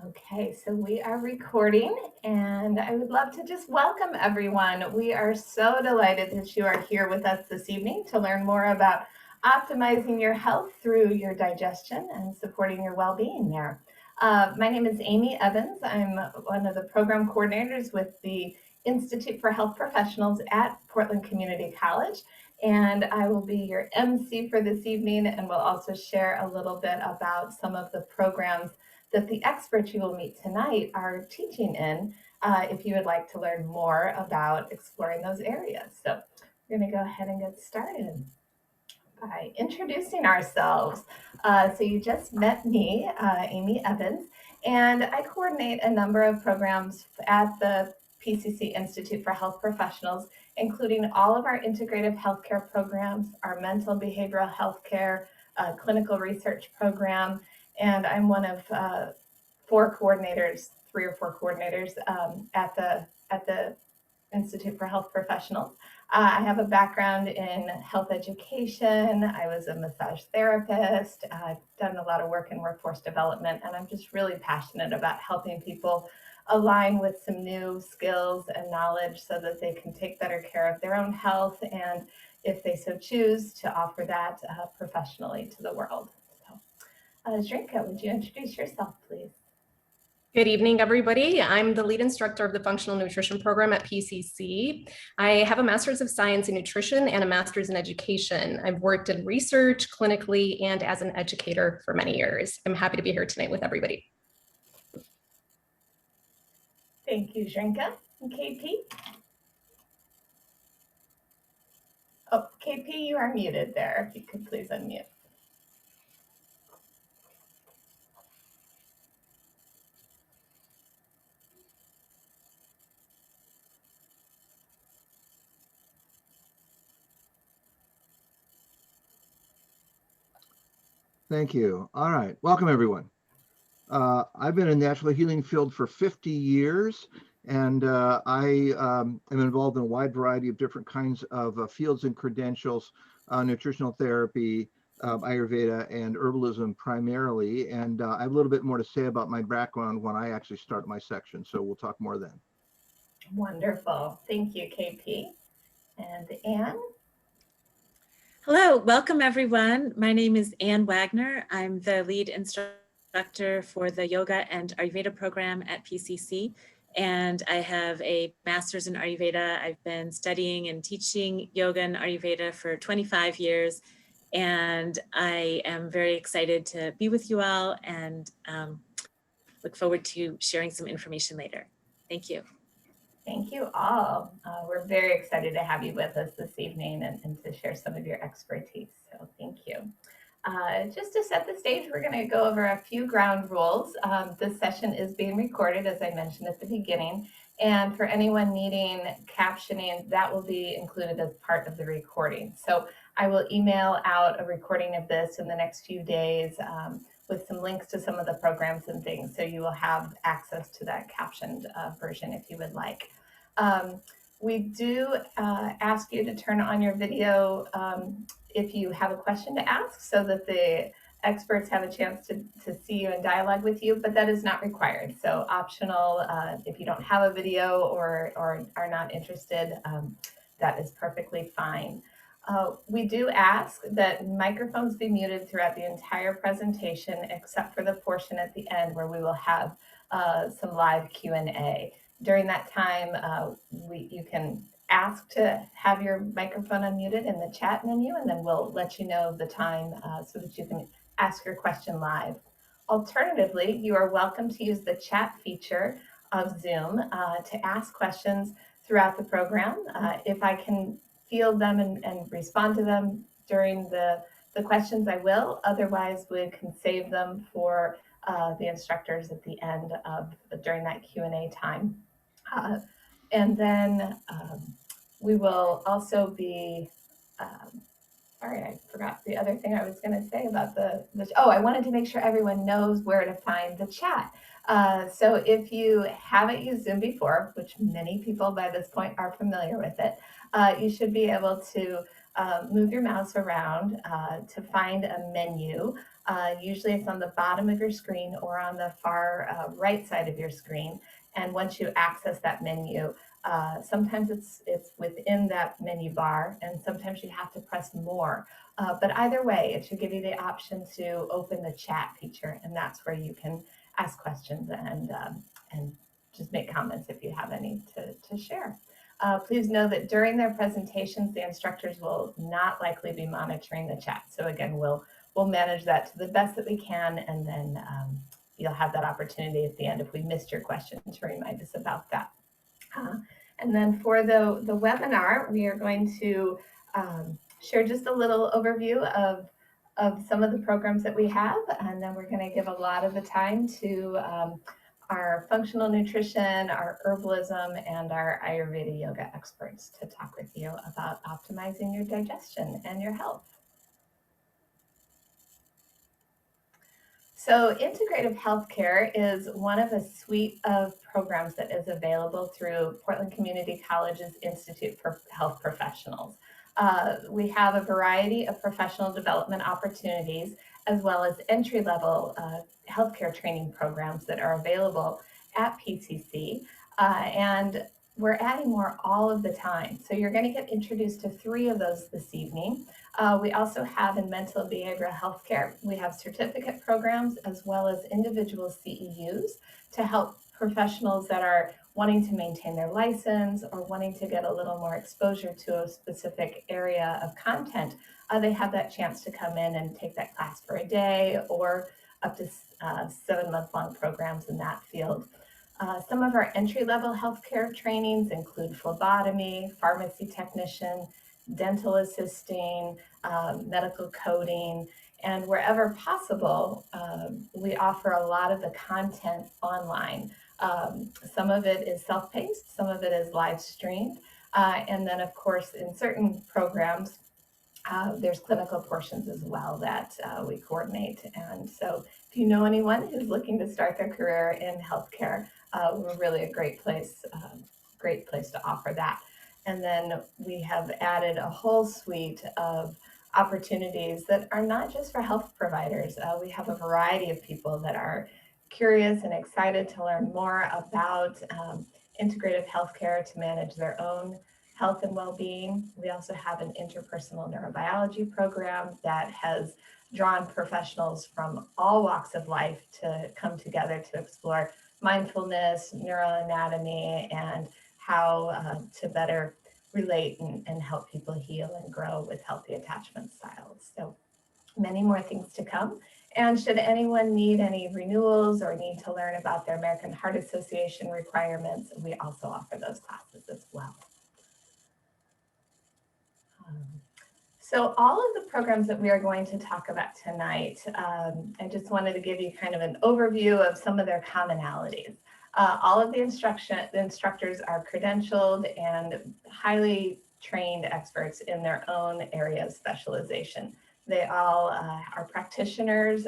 Okay, so we are recording, and I would love to just welcome everyone. We are so delighted that you are here with us this evening to learn more about optimizing your health through your digestion and supporting your well-being there. My name is Amy Evans. I'm one of the program coordinators with the Institute for Health Professionals at Portland Community College, and I will be your MC for this evening, and will also share a little bit about some of the programs that the experts you will meet tonight are teaching in, if you would like to learn more about exploring those areas. So we're going to go ahead and get started by introducing ourselves. So you just met me, Amy Evans, and I coordinate a number of programs at the PCC Institute for Health Professionals, including all of our integrative healthcare programs, our mental and behavioral healthcare, clinical research program, and I'm one of three or four coordinators at the Institute for Health Professionals. I have a background in health education. I was a massage therapist. I've done a lot of work in workforce development, and I'm just really passionate about helping people align with some new skills and knowledge so that they can take better care of their own health, and if they so choose, to offer that professionally to the world. So, Zrinka, would you introduce yourself, please? Good evening, everybody. I'm the lead instructor of the Functional Nutrition Program at PCC. I have a Master's of Science in Nutrition and a Master's in Education. I've worked in research, clinically, and as an educator for many years. I'm happy to be here tonight with everybody. Thank you, Zrinka. And KP? Oh, KP, you are muted there. If you could please unmute. Thank you. All right. Welcome, everyone. I've been in the natural healing field for 50 years, and I am involved in a wide variety of different kinds of fields and credentials, nutritional therapy, Ayurveda, and herbalism primarily. And I have a little bit more to say about my background when I actually start my section. So we'll talk more then. Wonderful. Thank you, KP. And Anne? Hello, welcome everyone. My name is Anne Wagner. I'm the lead instructor for the Yoga and Ayurveda program at PCC, and I have a master's in Ayurveda. I've been studying and teaching yoga and Ayurveda for 25 years, and I am very excited to be with you all and look forward to sharing some information later. Thank you. Thank you all. We're very excited to have you with us this evening and to share some of your expertise. So thank you. Just to set the stage, we're going to go over a few ground rules. This session is being recorded, as I mentioned at the beginning. And for anyone needing captioning, that will be included as part of the recording. So I will email out a recording of this in the next few days with some links to some of the programs and things. So you will have access to that captioned version if you would like. We do ask you to turn on your video if you have a question to ask, so that the experts have a chance to see you and dialogue with you, but that is not required. So optional, if you don't have a video or are not interested, that is perfectly fine. We do ask that microphones be muted throughout the entire presentation, except for the portion at the end where we will have some live Q&A. During that time, you can ask to have your microphone unmuted in the chat menu, and then we'll let you know the time so that you can ask your question live. Alternatively, you are welcome to use the chat feature of Zoom to ask questions throughout the program. If I can field them and respond to them during the questions, I will. Otherwise, we can save them for the instructors at the end of during that Q&A time. And then we will also be, sorry, I forgot the other thing I was going to say about I wanted to make sure everyone knows where to find the chat. So if you haven't used Zoom before, which many people by this point are familiar with it, you should be able to move your mouse around to find a menu. Usually it's on the bottom of your screen or on the far right side of your screen. And once you access that menu, sometimes it's within that menu bar, and sometimes you have to press more. But either way, it should give you the option to open the chat feature, and that's where you can ask questions and just make comments if you have any to share. Please know that during their presentations, the instructors will not likely be monitoring the chat. So again, we'll manage that to the best that we can, and then you'll have that opportunity at the end if we missed your question to remind us about that. And then for the webinar, we are going to share just a little overview of some of the programs that we have, and then we're going to give a lot of the time to our functional nutrition, our herbalism, and our Ayurveda yoga experts to talk with you about optimizing your digestion and your health. So Integrative Healthcare is one of a suite of programs that is available through Portland Community College's Institute for Health Professionals. We have a variety of professional development opportunities, as well as entry-level healthcare training programs that are available at PCC. And we're adding more all of the time. So you're going to get introduced to 3 of those this evening. We also have in mental and behavioral healthcare, we have certificate programs as well as individual CEUs to help professionals that are wanting to maintain their license or wanting to get a little more exposure to a specific area of content. They have that chance to come in and take that class for a day or up to 7-month-long programs in that field. Some of our entry-level healthcare trainings include phlebotomy, pharmacy technician, dental assisting, medical coding, and wherever possible, we offer a lot of the content online. Some of it is self-paced, some of it is live streamed, and then of course in certain programs, there's clinical portions as well that we coordinate. And so if you know anyone who's looking to start their career in healthcare, we're really a great place to offer that. And then we have added a whole suite of opportunities that are not just for health providers. We have a variety of people that are curious and excited to learn more about integrative healthcare to manage their own health and well-being. We also have an interpersonal neurobiology program that has drawn professionals from all walks of life to come together to explore mindfulness, neuroanatomy, and how to better relate and help people heal and grow with healthy attachment styles. So many more things to come. And should anyone need any renewals or need to learn about their American Heart Association requirements, we also offer those classes as well. So all of the programs that we are going to talk about tonight, I just wanted to give you kind of an overview of some of their commonalities. All of the instructors are credentialed and highly trained experts in their own area of specialization. They all are practitioners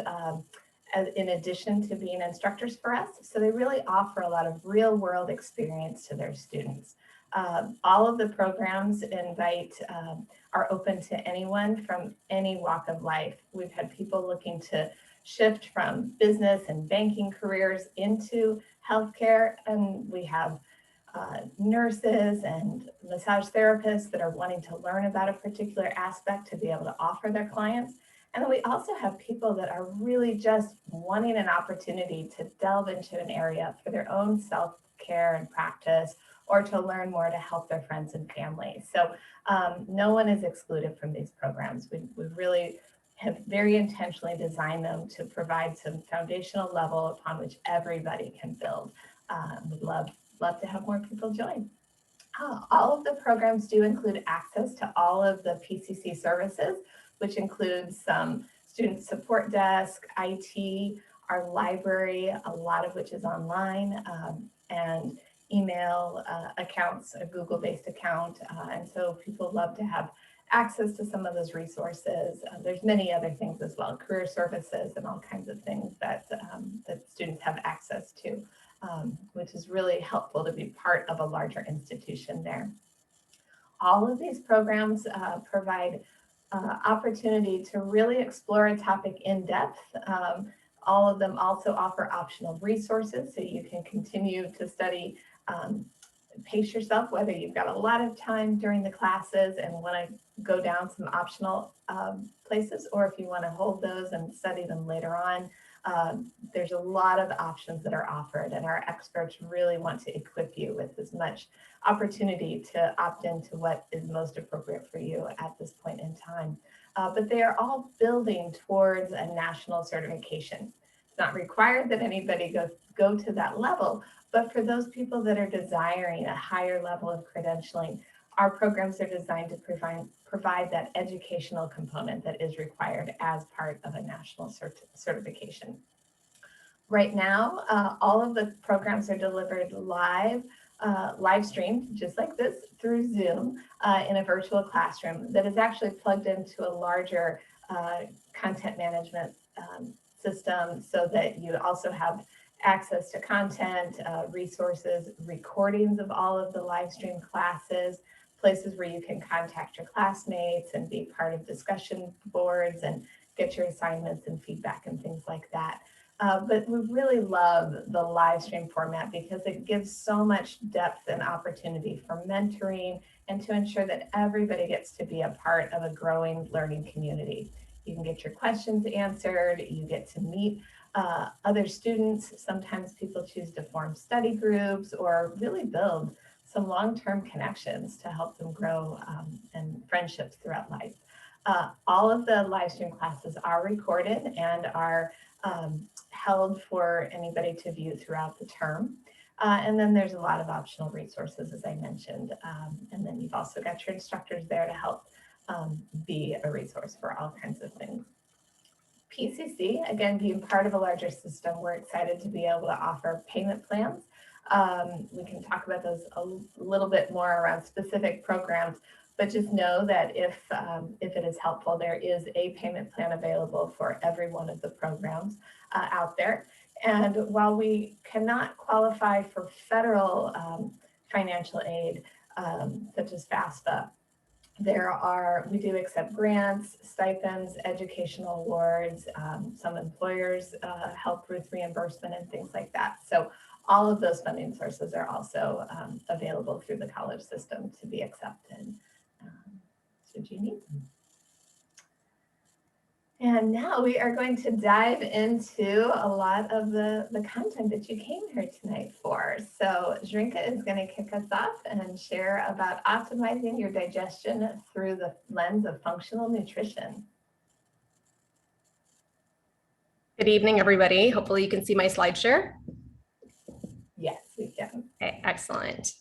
in addition to being instructors for us. So they really offer a lot of real world experience to their students. All of the programs are open to anyone from any walk of life. We've had people looking to shift from business and banking careers into healthcare, and we have nurses and massage therapists that are wanting to learn about a particular aspect to be able to offer their clients. And then we also have people that are really just wanting an opportunity to delve into an area for their own self-care and practice, or to learn more to help their friends and family. So no one is excluded from these programs. We really have very intentionally designed them to provide some foundational level upon which everybody can build. We'd love to have more people join. All of the programs do include access to all of the PCC services, which includes some student support desk, IT, our library, a lot of which is online, and email accounts, a Google-based account. And so people love to have access to some of those resources. There's many other things as well, career services and all kinds of things that, that students have access to, which is really helpful to be part of a larger institution there. All of these programs provide opportunity to really explore a topic in depth. All of them also offer optional resources so you can continue to study, pace yourself, whether you've got a lot of time during the classes and want to go down some optional places, or if you want to hold those and study them later on. There's a lot of options that are offered, and our experts really want to equip you with as much opportunity to opt into what is most appropriate for you at this point in time. But they are all building towards a national certification. It's not required that anybody go to that level, but for those people that are desiring a higher level of credentialing, our programs are designed to provide that educational component that is required as part of a national certification. Right now, all of the programs are delivered live streamed, just like this, through Zoom in a virtual classroom that is actually plugged into a larger content management system, so that you also have access to content, resources, recordings of all of the live stream classes, places where you can contact your classmates and be part of discussion boards and get your assignments and feedback and things like that. But we really love the live stream format because it gives so much depth and opportunity for mentoring and to ensure that everybody gets to be a part of a growing learning community. You can get your questions answered, you get to meet other students. Sometimes people choose to form study groups or really build some long-term connections to help them grow and friendships throughout life. All of the live stream classes are recorded and are held for anybody to view throughout the term. And then there's a lot of optional resources, as I mentioned. And then you've also got your instructors there to help be a resource for all kinds of things. PCC, again, being part of a larger system, we're excited to be able to offer payment plans. We can talk about those a little bit more around specific programs, but just know that if it is helpful, there is a payment plan available for every one of the programs out there. And while we cannot qualify for federal financial aid, such as FAFSA, we do accept grants, stipends, educational awards, some employers help with reimbursement and things like that. So all of those funding sources are also available through the college system to be accepted should you need them. And now we are going to dive into a lot of the content that you came here tonight for. So Zrinka is going to kick us off and share about optimizing your digestion through the lens of functional nutrition. Good evening, everybody. Hopefully you can see my slide share. Yes, we can. Okay, excellent.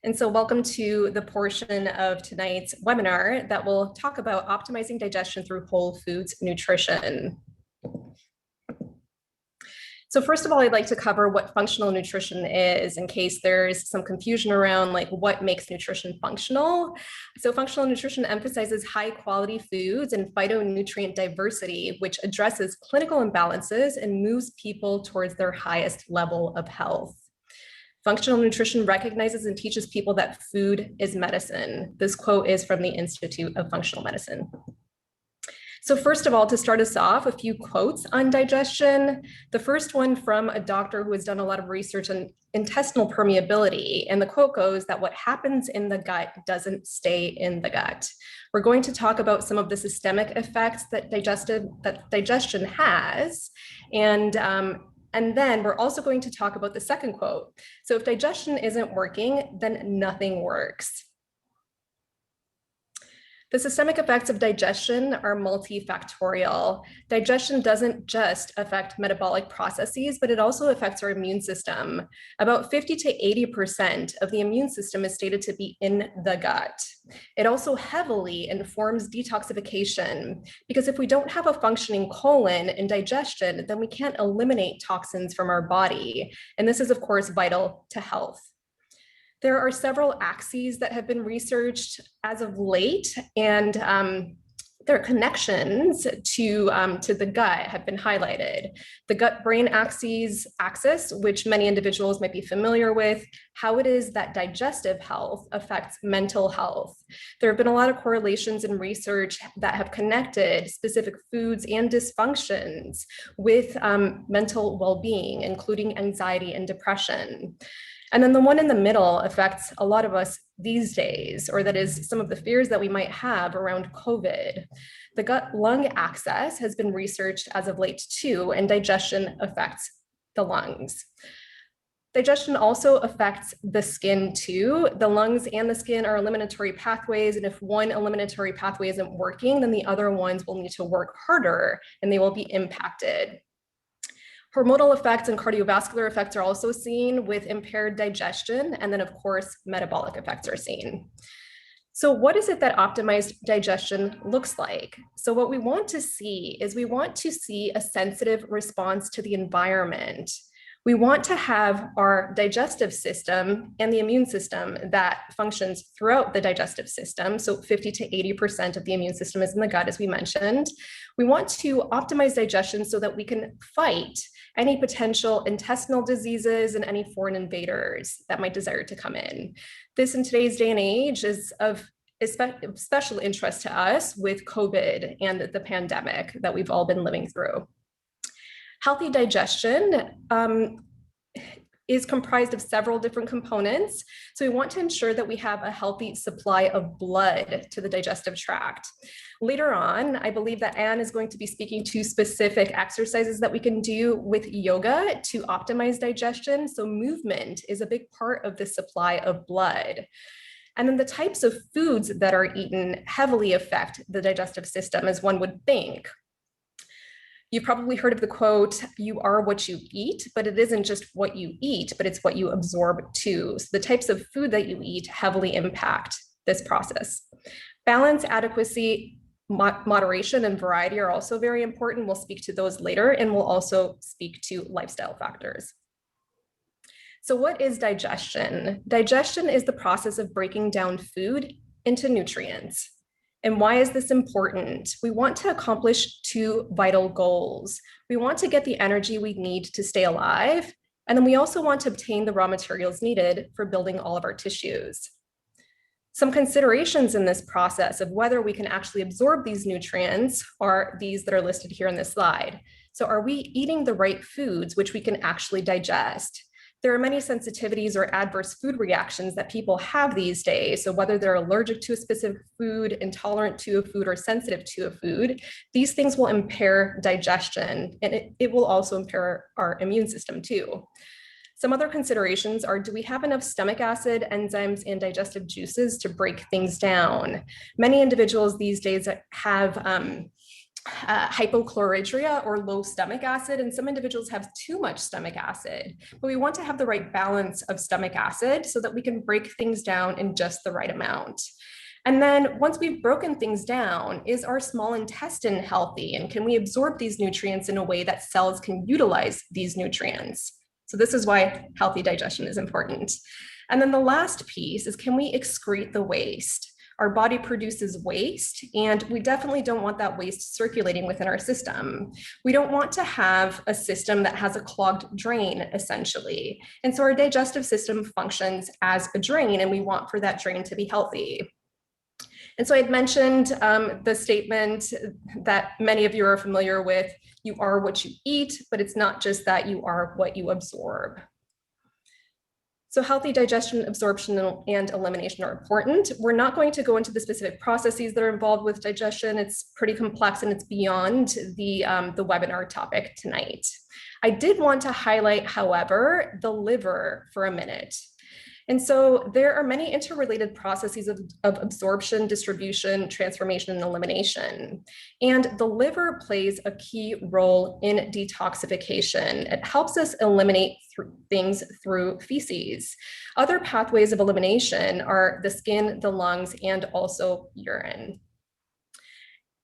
And so welcome to the portion of tonight's webinar that will talk about optimizing digestion through whole foods nutrition. So first of all, I'd like to cover what functional nutrition is in case there's some confusion around like what makes nutrition functional. So functional nutrition emphasizes high quality foods and phytonutrient diversity, which addresses clinical imbalances and moves people towards their highest level of health. Functional nutrition recognizes and teaches people that food is medicine. This quote is from the Institute of Functional Medicine. So first of all, to start us off, a few quotes on digestion. The first one from a doctor who has done a lot of research on intestinal permeability. And the quote goes that what happens in the gut doesn't stay in the gut. We're going to talk about some of the systemic effects that digestion has. And then we're also going to talk about the second quote. So if digestion isn't working, then nothing works. The systemic effects of digestion are multifactorial. Digestion doesn't just affect metabolic processes, but it also affects our immune system. About 50 to 80% of the immune system is stated to be in the gut. It also heavily informs detoxification, because if we don't have a functioning colon in digestion, then we can't eliminate toxins from our body. And this is, of course, vital to health. There are several axes that have been researched as of late, and Their connections to the gut have been highlighted. The gut-brain axis, which many individuals might be familiar with, how it is that digestive health affects mental health. There have been a lot of correlations in research that have connected specific foods and dysfunctions with mental well-being, including anxiety and depression. And then the one in the middle affects a lot of us these days, or that is some of the fears that we might have around COVID. The gut-lung axis has been researched as of late too, and digestion affects the lungs. Digestion also affects the skin too. The lungs and the skin are eliminatory pathways, and if one eliminatory pathway isn't working, then the other ones will need to work harder and they will be impacted. Hormonal effects and cardiovascular effects are also seen with impaired digestion, and then of course, metabolic effects are seen. So what is it that optimized digestion looks like? So what we want to see is we want to see a sensitive response to the environment. We want to have our digestive system and the immune system that functions throughout the digestive system. So 50 to 80% of the immune system is in the gut, as we mentioned. We want to optimize digestion so that we can fight any potential intestinal diseases and any foreign invaders that might desire to come in. This in today's day and age is of special interest to us with COVID and the pandemic that we've all been living through. Healthy digestion is comprised of several different components. So we want to ensure that we have a healthy supply of blood to the digestive tract. Later on, I believe that Anne is going to be speaking to specific exercises that we can do with yoga to optimize digestion. So movement is a big part of the supply of blood. And then the types of foods that are eaten heavily affect the digestive system, as one would think. You've probably heard of the quote, "You are what you eat," but it isn't just what you eat, but it's what you absorb too. So the types of food that you eat heavily impact this process. Balance, adequacy, moderation, and variety are also very important. We'll speak to those later, and we'll also speak to lifestyle factors. So what is digestion? Digestion is the process of breaking down food into nutrients. And why is this important? We want to accomplish two vital goals. We want to get the energy we need to stay alive, and then we also want to obtain the raw materials needed for building all of our tissues. Some considerations in this process of whether we can actually absorb these nutrients are these that are listed here in this slide. So are we eating the right foods which we can actually digest? There are many sensitivities or adverse food reactions that people have these days. So whether they're allergic to a specific food, intolerant to a food, or sensitive to a food, these things will impair digestion, and it will also impair our immune system too. Some other considerations are, do we have enough stomach acid, enzymes, and digestive juices to break things down? Many individuals these days have hypochlorhydria or low stomach acid, and some individuals have too much stomach acid. But we want to have the right balance of stomach acid so that we can break things down in just the right amount. And then once we've broken things down, is our small intestine healthy? And can we absorb these nutrients in a way that cells can utilize these nutrients? So this is why healthy digestion is important. And then the last piece is, can we excrete the waste? Our body produces waste, and we definitely don't want that waste circulating within our system. We don't want to have a system that has a clogged drain, essentially. And so our digestive system functions as a drain, and we want for that drain to be healthy. And so I'd mentioned the statement that many of you are familiar with, you are what you eat, but it's not just that, you are what you absorb. So healthy digestion, absorption, and elimination are important. We're not going to go into the specific processes that are involved with digestion. It's pretty complex and it's beyond the webinar topic tonight. I did want to highlight, however, the liver for a minute. And so there are many interrelated processes of absorption, distribution, transformation, and elimination. And the liver plays a key role in detoxification. It helps us eliminate things through feces. Other pathways of elimination are the skin, the lungs, and also urine.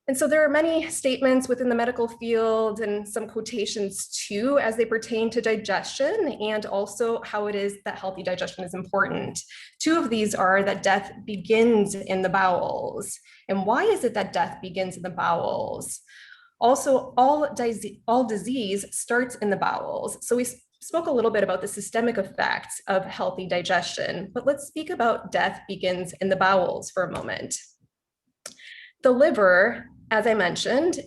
And so there are many statements within the medical field and some quotations too, as they pertain to digestion and also how it is that healthy digestion is important. Two of these are that death begins in the bowels. And why is it that death begins in the bowels? Also, all disease starts in the bowels. So we spoke a little bit about the systemic effects of healthy digestion, but let's speak about death begins in the bowels for a moment. The liver, as I mentioned,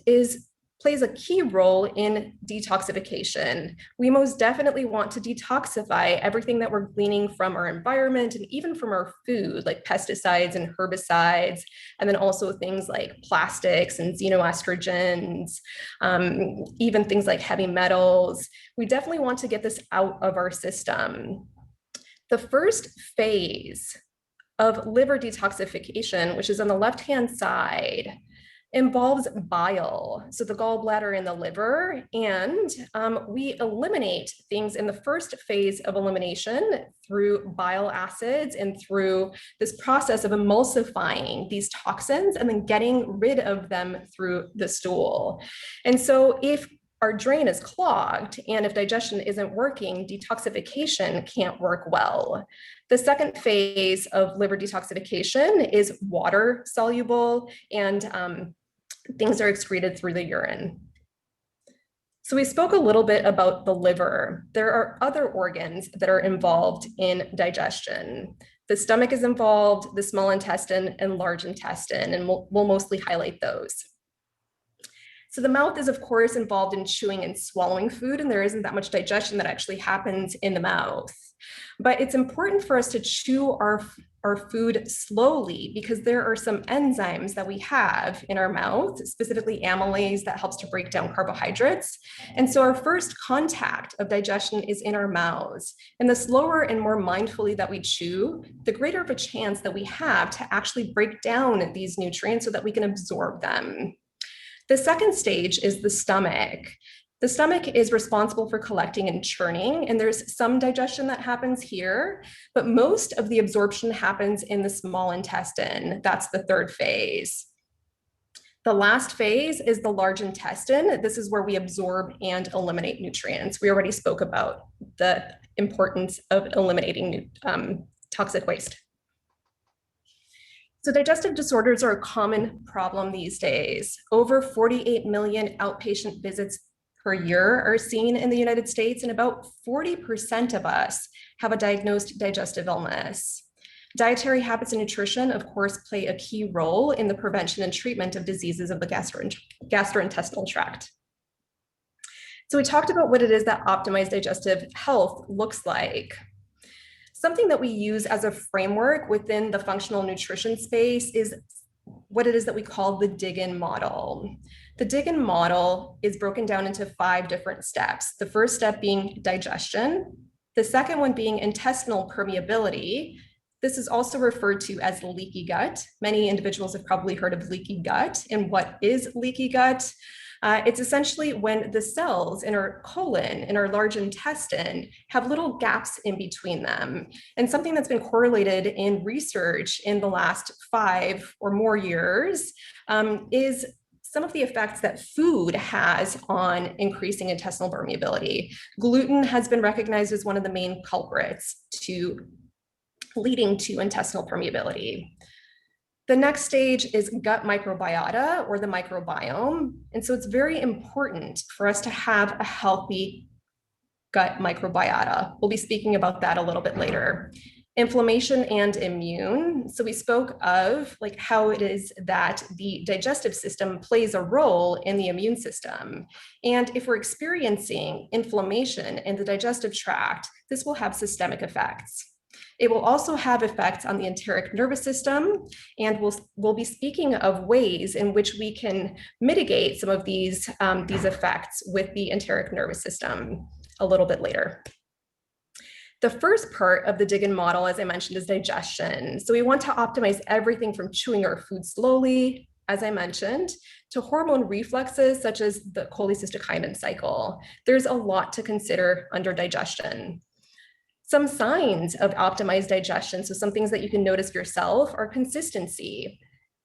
plays a key role in detoxification. We most definitely want to detoxify everything that we're gleaning from our environment and even from our food, like pesticides and herbicides, and then also things like plastics and xenoestrogens, even things like heavy metals. We definitely want to get this out of our system. The first phase of liver detoxification, which is on the left-hand side, involves bile, so the gallbladder and the liver, and we eliminate things in the first phase of elimination through bile acids and through this process of emulsifying these toxins and then getting rid of them through the stool. And so if our drain is clogged and if digestion isn't working, detoxification can't work well. The second phase of liver detoxification is water soluble and things are excreted through the urine. So we spoke a little bit about the liver. There are other organs that are involved in digestion. The stomach is involved, the small intestine and large intestine, and we'll mostly highlight those. So the mouth is, of course, involved in chewing and swallowing food, and there isn't that much digestion that actually happens in the mouth. But it's important for us to chew our food slowly because there are some enzymes that we have in our mouth, specifically amylase, that helps to break down carbohydrates. And so our first contact of digestion is in our mouths. And the slower and more mindfully that we chew, the greater of a chance that we have to actually break down these nutrients so that we can absorb them. The second stage is the stomach. The stomach is responsible for collecting and churning, and there's some digestion that happens here, but most of the absorption happens in the small intestine. That's the third phase. The last phase is the large intestine. This is where we absorb and eliminate nutrients. We already spoke about the importance of eliminating toxic waste. So digestive disorders are a common problem these days. Over 48 million outpatient visits per year are seen in the United States, and about 40% of us have a diagnosed digestive illness. Dietary habits and nutrition, of course, play a key role in the prevention and treatment of diseases of the gastrointestinal tract. So we talked about what it is that optimized digestive health looks like. Something that we use as a framework within the functional nutrition space is what it is that we call the DIGIN model. The DIGIN model is broken down into 5 different steps. The first step being digestion, the second one being intestinal permeability. This is also referred to as leaky gut. Many individuals have probably heard of leaky gut. And what is leaky gut? It's essentially when the cells in our colon, in our large intestine, have little gaps in between them. And something that's been correlated in research in the last 5 or more years is some of the effects that food has on increasing intestinal permeability. Gluten has been recognized as one of the main culprits to leading to intestinal permeability. The next stage is gut microbiota, or the microbiome. And so it's very important for us to have a healthy gut microbiota. We'll be speaking about that a little bit later. Inflammation and immune. So we spoke of how it is that the digestive system plays a role in the immune system. And if we're experiencing inflammation in the digestive tract, this will have systemic effects. It will also have effects on the enteric nervous system, and we'll be speaking of ways in which we can mitigate some of these effects with the enteric nervous system a little bit later. The first part of the DIGIN model, as I mentioned, is digestion. So we want to optimize everything from chewing our food slowly, as I mentioned, to hormone reflexes such as the cholecystokinin cycle. There's a lot to consider under digestion. Some signs of optimized digestion, so some things that you can notice yourself, are consistency.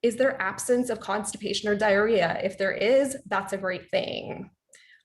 Is there absence of constipation or diarrhea? If there is, that's a great thing.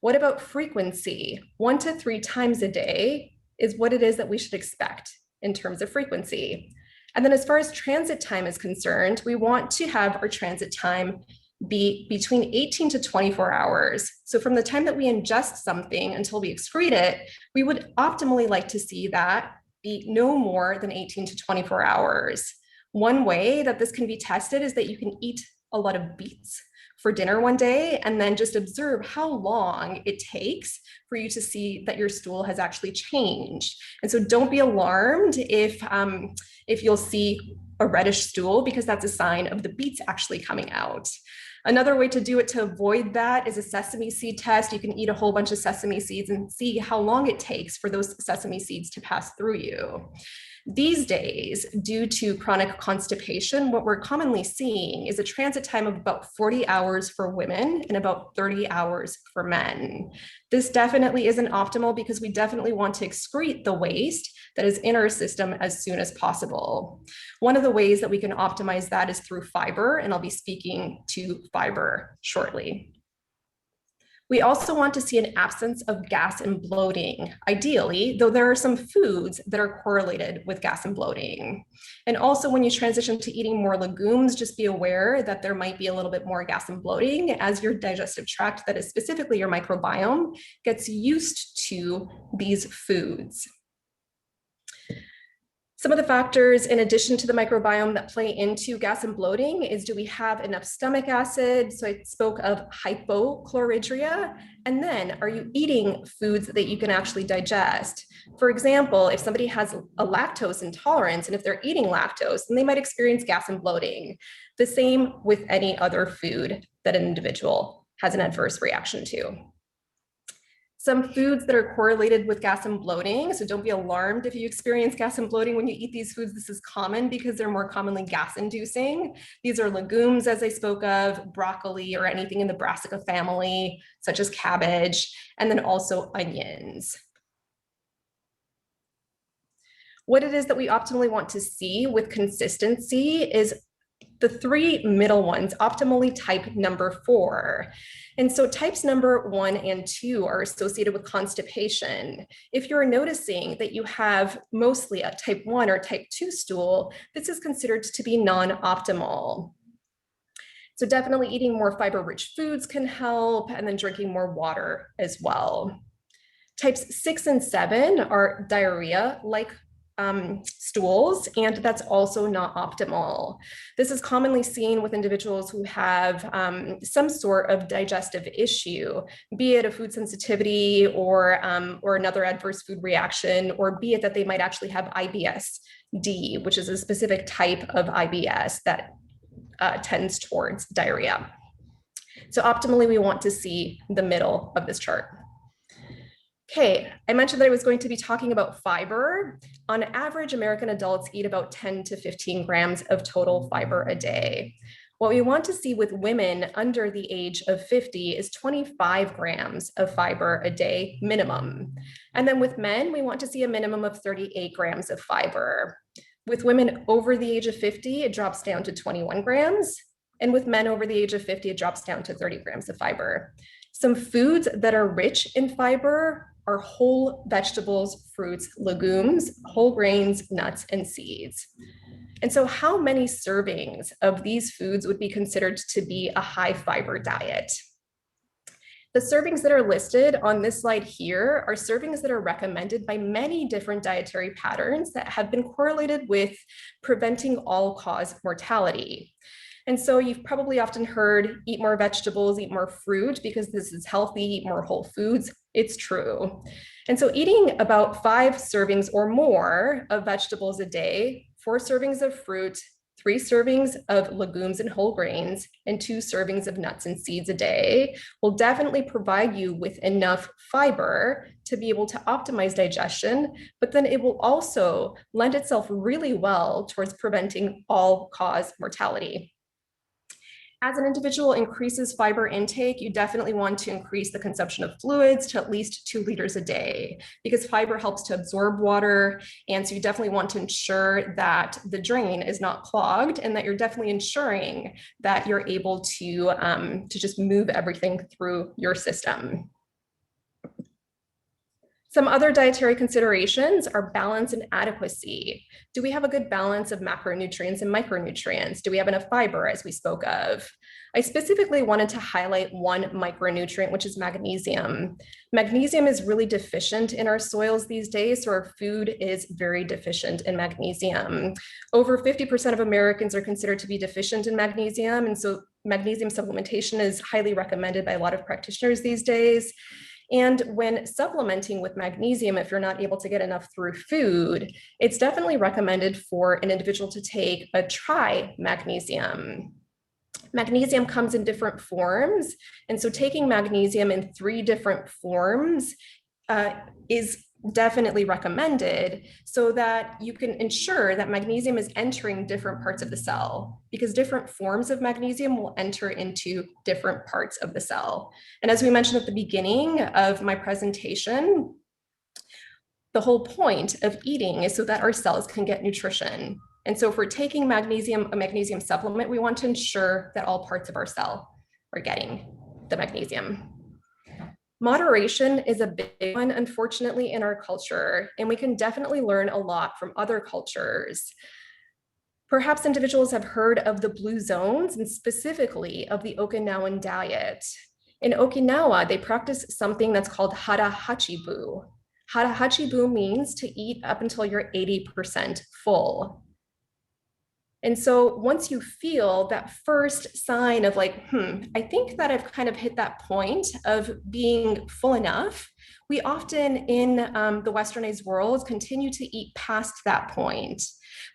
What about frequency? 1 to 3 times a day is what it is that we should expect in terms of frequency. And then as far as transit time is concerned, we want to have our transit time be between 18 to 24 hours. So from the time that we ingest something until we excrete it, we would optimally like to see that be no more than 18 to 24 hours. One way that this can be tested is that you can eat a lot of beets for dinner one day and then just observe how long it takes for you to see that your stool has actually changed. And so don't be alarmed if you'll see a reddish stool, because that's a sign of the beets actually coming out. Another way to do it to avoid that is a sesame seed test. You can eat a whole bunch of sesame seeds and see how long it takes for those sesame seeds to pass through you. These days, due to chronic constipation, what we're commonly seeing is a transit time of about 40 hours for women and about 30 hours for men. This definitely isn't optimal because we definitely want to excrete the waste that is in our system as soon as possible. One of the ways that we can optimize that is through fiber, and I'll be speaking to fiber shortly. We also want to see an absence of gas and bloating, ideally, though there are some foods that are correlated with gas and bloating. And also when you transition to eating more legumes, just be aware that there might be a little bit more gas and bloating as your digestive tract, that is specifically your microbiome, gets used to these foods. Some of the factors, in addition to the microbiome, that play into gas and bloating is, do we have enough stomach acid? So I spoke of hypochloridria. And then, are you eating foods that you can actually digest? For example, if somebody has a lactose intolerance, and if they're eating lactose, then they might experience gas and bloating. The same with any other food that an individual has an adverse reaction to. Some foods that are correlated with gas and bloating, so don't be alarmed if you experience gas and bloating when you eat these foods. This is common because they're more commonly gas-inducing. These are legumes, as I spoke of, broccoli, or anything in the brassica family, such as cabbage, and then also onions. What it is that we optimally want to see with consistency is the 3 middle ones, optimally type number 4. And so types number 1 and 2 are associated with constipation. If you're noticing that you have mostly a type 1 or type 2 stool, this is considered to be non-optimal. So definitely eating more fiber-rich foods can help, and then drinking more water as well. Types 6 and 7 are diarrhea-like stools, and that's also not optimal. This is commonly seen with individuals who have some sort of digestive issue, be it a food sensitivity or another adverse food reaction, or be it that they might actually have IBS-D, which is a specific type of IBS that tends towards diarrhea. So optimally, we want to see the middle of this chart. Okay, I mentioned that I was going to be talking about fiber. On average, American adults eat about 10 to 15 grams of total fiber a day. What we want to see with women under the age of 50 is 25 grams of fiber a day minimum. And then with men, we want to see a minimum of 38 grams of fiber. With women over the age of 50, it drops down to 21 grams. And with men over the age of 50, it drops down to 30 grams of fiber. Some foods that are rich in fiber are whole vegetables, fruits, legumes, whole grains, nuts, and seeds. And so how many servings of these foods would be considered to be a high fiber diet? The servings that are listed on this slide here are servings that are recommended by many different dietary patterns that have been correlated with preventing all-cause mortality. And so you've probably often heard, eat more vegetables, eat more fruit, because this is healthy, eat more whole foods. It's true. And so eating about 5 servings or more of vegetables a day, 4 servings of fruit, 3 servings of legumes and whole grains, and 2 servings of nuts and seeds a day will definitely provide you with enough fiber to be able to optimize digestion, but then it will also lend itself really well towards preventing all-cause mortality. As an individual increases fiber intake, you definitely want to increase the consumption of fluids to at least 2 liters a day, because fiber helps to absorb water. And so you definitely want to ensure that the drain is not clogged, and that you're definitely ensuring that you're able to just move everything through your system. Some other dietary considerations are balance and adequacy. Do we have a good balance of macronutrients and micronutrients? Do we have enough fiber, as we spoke of? I specifically wanted to highlight one micronutrient, which is magnesium. Magnesium is really deficient in our soils these days, so our food is very deficient in magnesium. Over 50% of Americans are considered to be deficient in magnesium, and so magnesium supplementation is highly recommended by a lot of practitioners these days. And when supplementing with magnesium, if you're not able to get enough through food, it's definitely recommended for an individual to take a tri-magnesium. Magnesium comes in different forms, and so taking magnesium in 3 different forms is definitely recommended, so that you can ensure that magnesium is entering different parts of the cell, because different forms of magnesium will enter into different parts of the cell. And as we mentioned at the beginning of my presentation, the whole point of eating is so that our cells can get nutrition. And so if we're taking magnesium, a magnesium supplement, we want to ensure that all parts of our cell are getting the magnesium. Moderation is a big one, unfortunately, in our culture, and we can definitely learn a lot from other cultures. Perhaps individuals have heard of the blue zones, and specifically of the Okinawan diet. In Okinawa, they practice something that's called hara hachibu. Hara hachibu means to eat up until you're 80% full. And so once you feel that first sign of like, I think that I've kind of hit that point of being full enough, we often in the westernized world continue to eat past that point.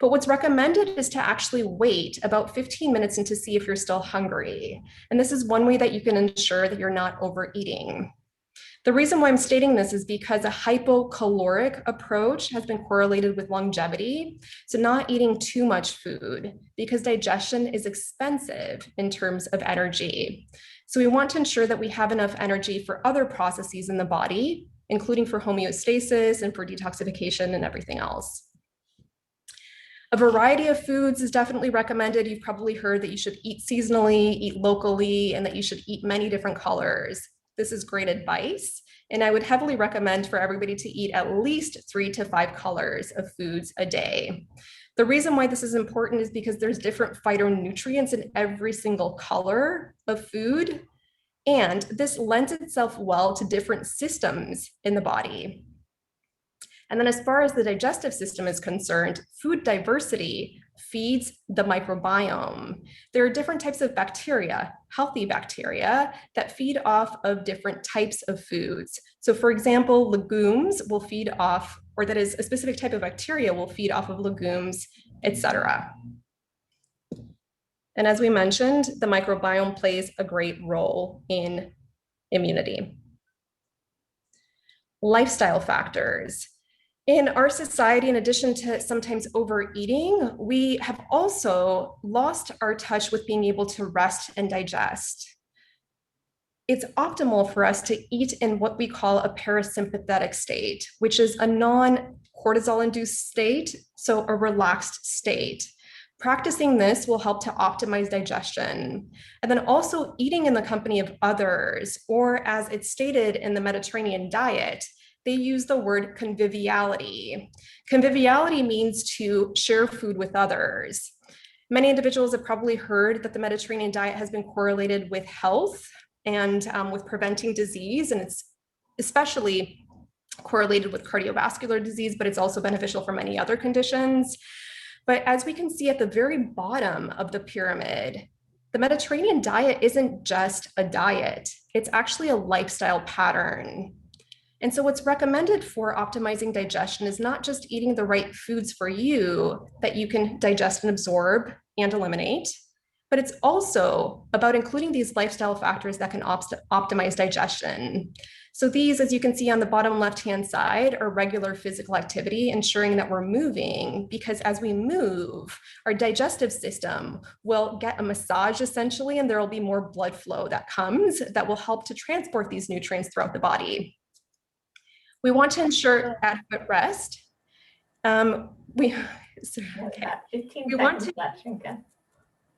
But what's recommended is to actually wait about 15 minutes and to see if you're still hungry. And this is one way that you can ensure that you're not overeating. The reason why I'm stating this is because a hypocaloric approach has been correlated with longevity. So not eating too much food, because digestion is expensive in terms of energy. So we want to ensure that we have enough energy for other processes in the body, including for homeostasis and for detoxification and everything else. A variety of foods is definitely recommended. You've probably heard that you should eat seasonally, eat locally, and that you should eat many different colors. This is great advice, and I would heavily recommend for everybody to eat at least 3 to 5 colors of foods a day. The reason why this is important is because there's different phytonutrients in every single color of food, and this lends itself well to different systems in the body. And then as far as the digestive system is concerned, food diversity feeds the microbiome. There are different types of bacteria, healthy bacteria, that feed off of different types of foods. So for example, legumes will feed off, or that is a specific type of bacteria will feed off of legumes, etc. And as we mentioned, the microbiome plays a great role in immunity. Lifestyle factors. In our society, in addition to sometimes overeating, we have also lost our touch with being able to rest and digest. It's optimal for us to eat in what we call a parasympathetic state, which is a non-cortisol-induced state, so a relaxed state. Practicing this will help to optimize digestion. And then also eating in the company of others, or as it's stated in the Mediterranean diet, they use the word conviviality. Conviviality means to share food with others. Many individuals have probably heard that the Mediterranean diet has been correlated with health and with preventing disease, and it's especially correlated with cardiovascular disease, but it's also beneficial for many other conditions. But as we can see at the very bottom of the pyramid, the Mediterranean diet isn't just a diet, it's actually a lifestyle pattern. And so what's recommended for optimizing digestion is not just eating the right foods for you that you can digest and absorb and eliminate, but it's also about including these lifestyle factors that can optimize digestion. So these, as you can see on the bottom left-hand side, are regular physical activity, ensuring that we're moving, because as we move, our digestive system will get a massage essentially, and there will be more blood flow that comes that will help to transport these nutrients throughout the body. We want to ensure adequate rest. Okay. 15 We seconds left, Trinka.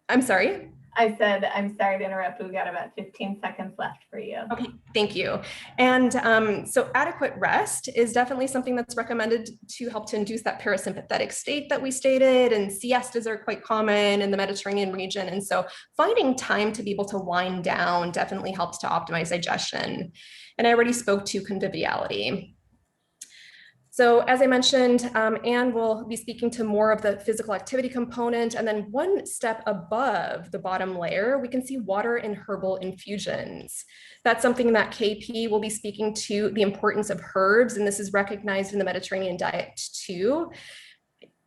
I'm sorry? I said, I'm sorry to interrupt, but we got about 15 seconds left for you. Okay, thank you. And so adequate rest is definitely something that's recommended to help to induce that parasympathetic state that we stated, and siestas are quite common in the Mediterranean region. And so finding time to be able to wind down definitely helps to optimize digestion. And I already spoke to conviviality. So as I mentioned, Anne will be speaking to more of the physical activity component. And then one step above the bottom layer, we can see water and herbal infusions. That's something that KP will be speaking to, the importance of herbs. And this is recognized in the Mediterranean diet too.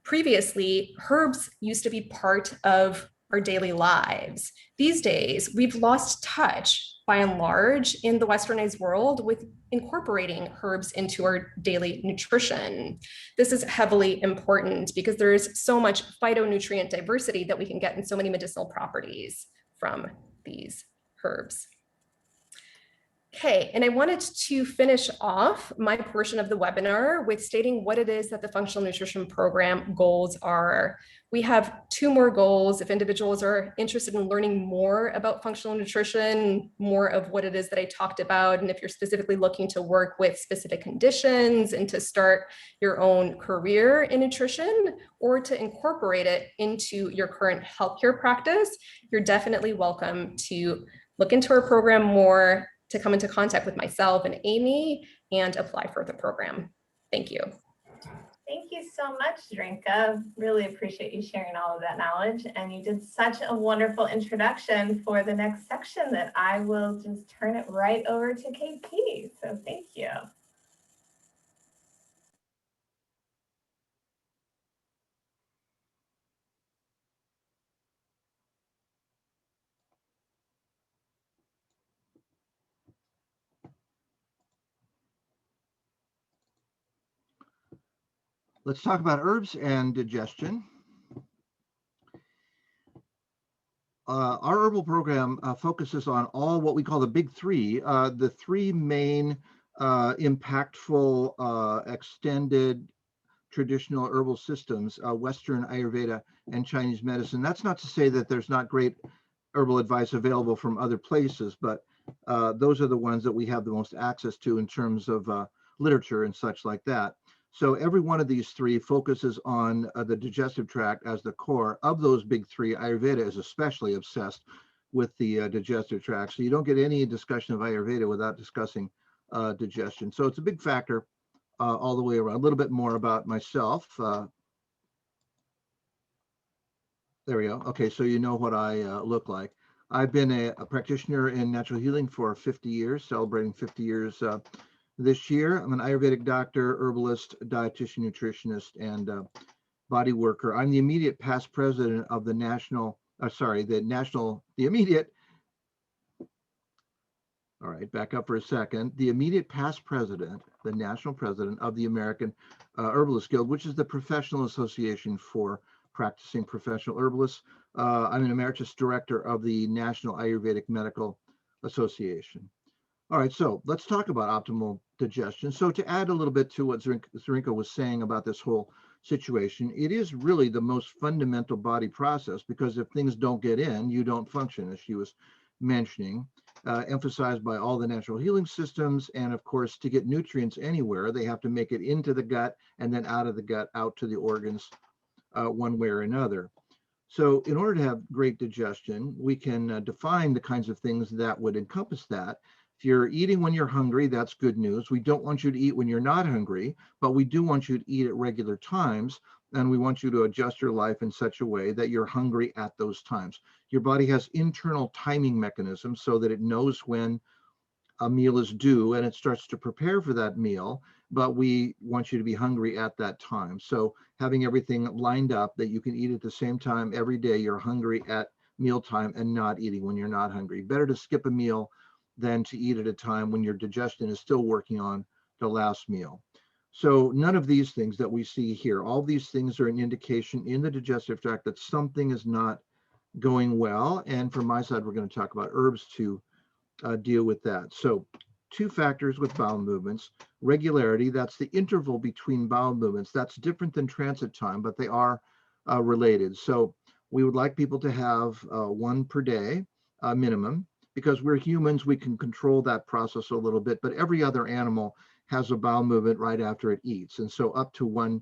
Previously, herbs used to be part of our daily lives. These days, we've lost touch by and large in the westernized world with incorporating herbs into our daily nutrition. This is heavily important because there's so much phytonutrient diversity that we can get in so many medicinal properties from these herbs. Okay, and I wanted to finish off my portion of the webinar with stating what it is that the Functional Nutrition Program goals are. We have 2 more goals. If individuals are interested in learning more about functional nutrition, more of what it is that I talked about, and if you're specifically looking to work with specific conditions and to start your own career in nutrition or to incorporate it into your current healthcare practice, you're definitely welcome to look into our program more, to come into contact with myself and Amy and apply for the program. Thank you. Thank you so much, Drinka. Really appreciate you sharing all of that knowledge. And you did such a wonderful introduction for the next section that I will just turn it right over to KP. So thank you. Let's talk about herbs and digestion. Our herbal program focuses on all what we call the big 3, the 3 main impactful extended traditional herbal systems, Western Ayurveda and Chinese medicine. That's not to say that there's not great herbal advice available from other places, but those are the ones that we have the most access to in terms of literature and such like that. So every one of these 3 focuses on the digestive tract as the core. Of those big 3, Ayurveda is especially obsessed with the digestive tract. So you don't get any discussion of Ayurveda without discussing digestion. So it's a big factor all the way around. A little bit more about myself. There we go. Okay, so you know what I look like. I've been a practitioner in natural healing for 50 years, celebrating 50 years this year. I'm an Ayurvedic doctor, herbalist, dietitian, nutritionist, and body worker. I'm the immediate past president of the all right, back up for a second. The immediate past president, the national president of the American Herbalist Guild, which is the professional association for practicing professional herbalists. I'm an emeritus director of the National Ayurvedic Medical Association. All right, so let's talk about optimal digestion. So to add a little bit to what Zarinka was saying about this whole situation, it is really the most fundamental body process, because if things don't get in, you don't function, as she was mentioning, emphasized by all the natural healing systems. And of course, to get nutrients anywhere, they have to make it into the gut and then out of the gut, out to the organs one way or another. So in order to have great digestion, we can define the kinds of things that would encompass that. If you're eating when you're hungry, that's good news. We don't want you to eat when you're not hungry, but we do want you to eat at regular times. And we want you to adjust your life in such a way that you're hungry at those times. Your body has internal timing mechanisms so that it knows when a meal is due and it starts to prepare for that meal, but we want you to be hungry at that time. So having everything lined up that you can eat at the same time every day, you're hungry at mealtime and not eating when you're not hungry. Better to skip a meal than to eat at a time when your digestion is still working on the last meal. So none of these things that we see here, all these things are an indication in the digestive tract that something is not going well. And from my side, we're going to talk about herbs to deal with that. So 2 factors with bowel movements. Regularity, that's the interval between bowel movements. That's different than transit time, but they are related. So we would like people to have 1 per day minimum. Because we're humans, we can control that process a little bit, but every other animal has a bowel movement right after it eats. And so up to 1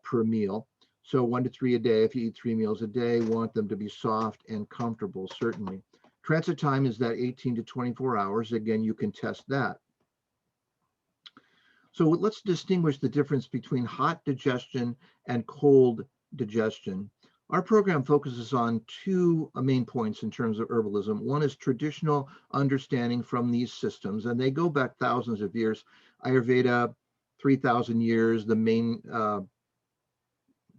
per meal. So 1 to 3 a day. If you eat 3 meals a day, want them to be soft and comfortable, certainly. Transit time is that 18 to 24 hours. Again, you can test that. So let's distinguish the difference between hot digestion and cold digestion. Our program focuses on 2 main points in terms of herbalism. One is traditional understanding from these systems, and they go back thousands of years. Ayurveda, 3,000 years, the main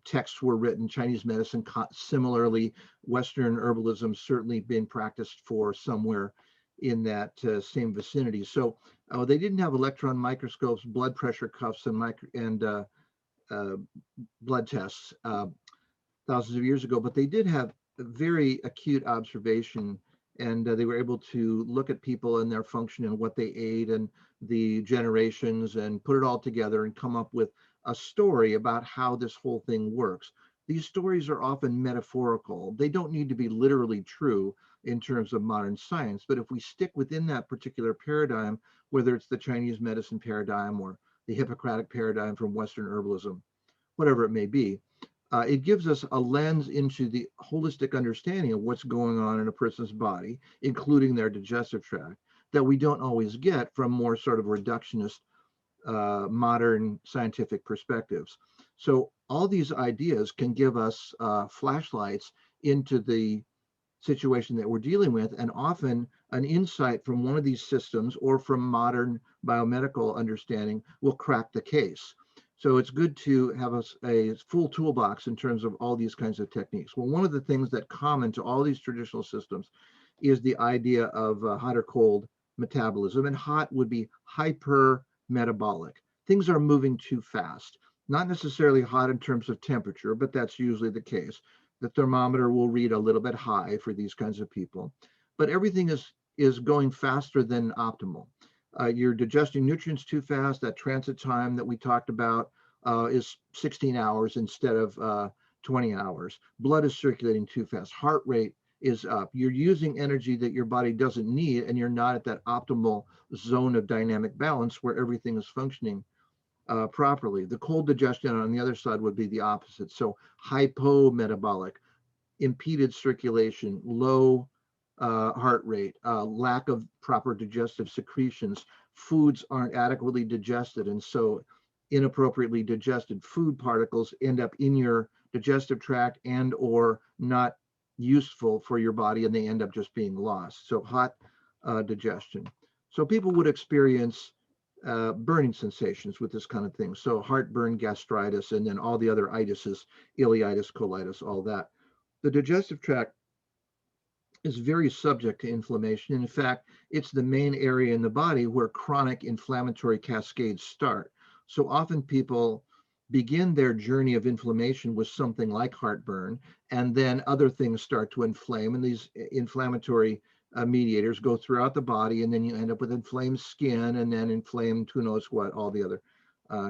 texts were written. Chinese medicine, similarly, Western herbalism certainly been practiced for somewhere in that same vicinity. So they didn't have electron microscopes, blood pressure cuffs, and blood tests thousands of years ago, but they did have a very acute observation, and they were able to look at people and their function and what they ate and the generations and put it all together and come up with a story about how this whole thing works. These stories are often metaphorical. They don't need to be literally true in terms of modern science, but if we stick within that particular paradigm, whether it's the Chinese medicine paradigm or the Hippocratic paradigm from Western herbalism, whatever it may be, it gives us a lens into the holistic understanding of what's going on in a person's body, including their digestive tract, that we don't always get from more sort of reductionist modern scientific perspectives. So all these ideas can give us flashlights into the situation that we're dealing with, and often an insight from one of these systems or from modern biomedical understanding will crack the case. So it's good to have a full toolbox in terms of all these kinds of techniques. Well, one of the things that common to all these traditional systems is the idea of hot or cold metabolism, and hot would be hypermetabolic. Things are moving too fast, not necessarily hot in terms of temperature, but that's usually the case. The thermometer will read a little bit high for these kinds of people, but everything is going faster than optimal. You're digesting nutrients too fast. That transit time that we talked about is 16 hours instead of 20 hours. Blood is circulating too fast. Heart rate is up. You're using energy that your body doesn't need, and you're not at that optimal zone of dynamic balance where everything is functioning properly. The cold digestion on the other side would be the opposite. So hypometabolic, impeded circulation, low heart rate, lack of proper digestive secretions, foods aren't adequately digested, and so inappropriately digested food particles end up in your digestive tract and or not useful for your body, and they end up just being lost. So hot digestion. So people would experience burning sensations with this kind of thing. So heartburn, gastritis, and then all the other itises, ileitis, colitis, all that. The digestive tract is very subject to inflammation. In fact, it's the main area in the body where chronic inflammatory cascades start. So often people begin their journey of inflammation with something like heartburn, and then other things start to inflame, and these inflammatory mediators go throughout the body, and then you end up with inflamed skin, and then inflamed who knows what, all the other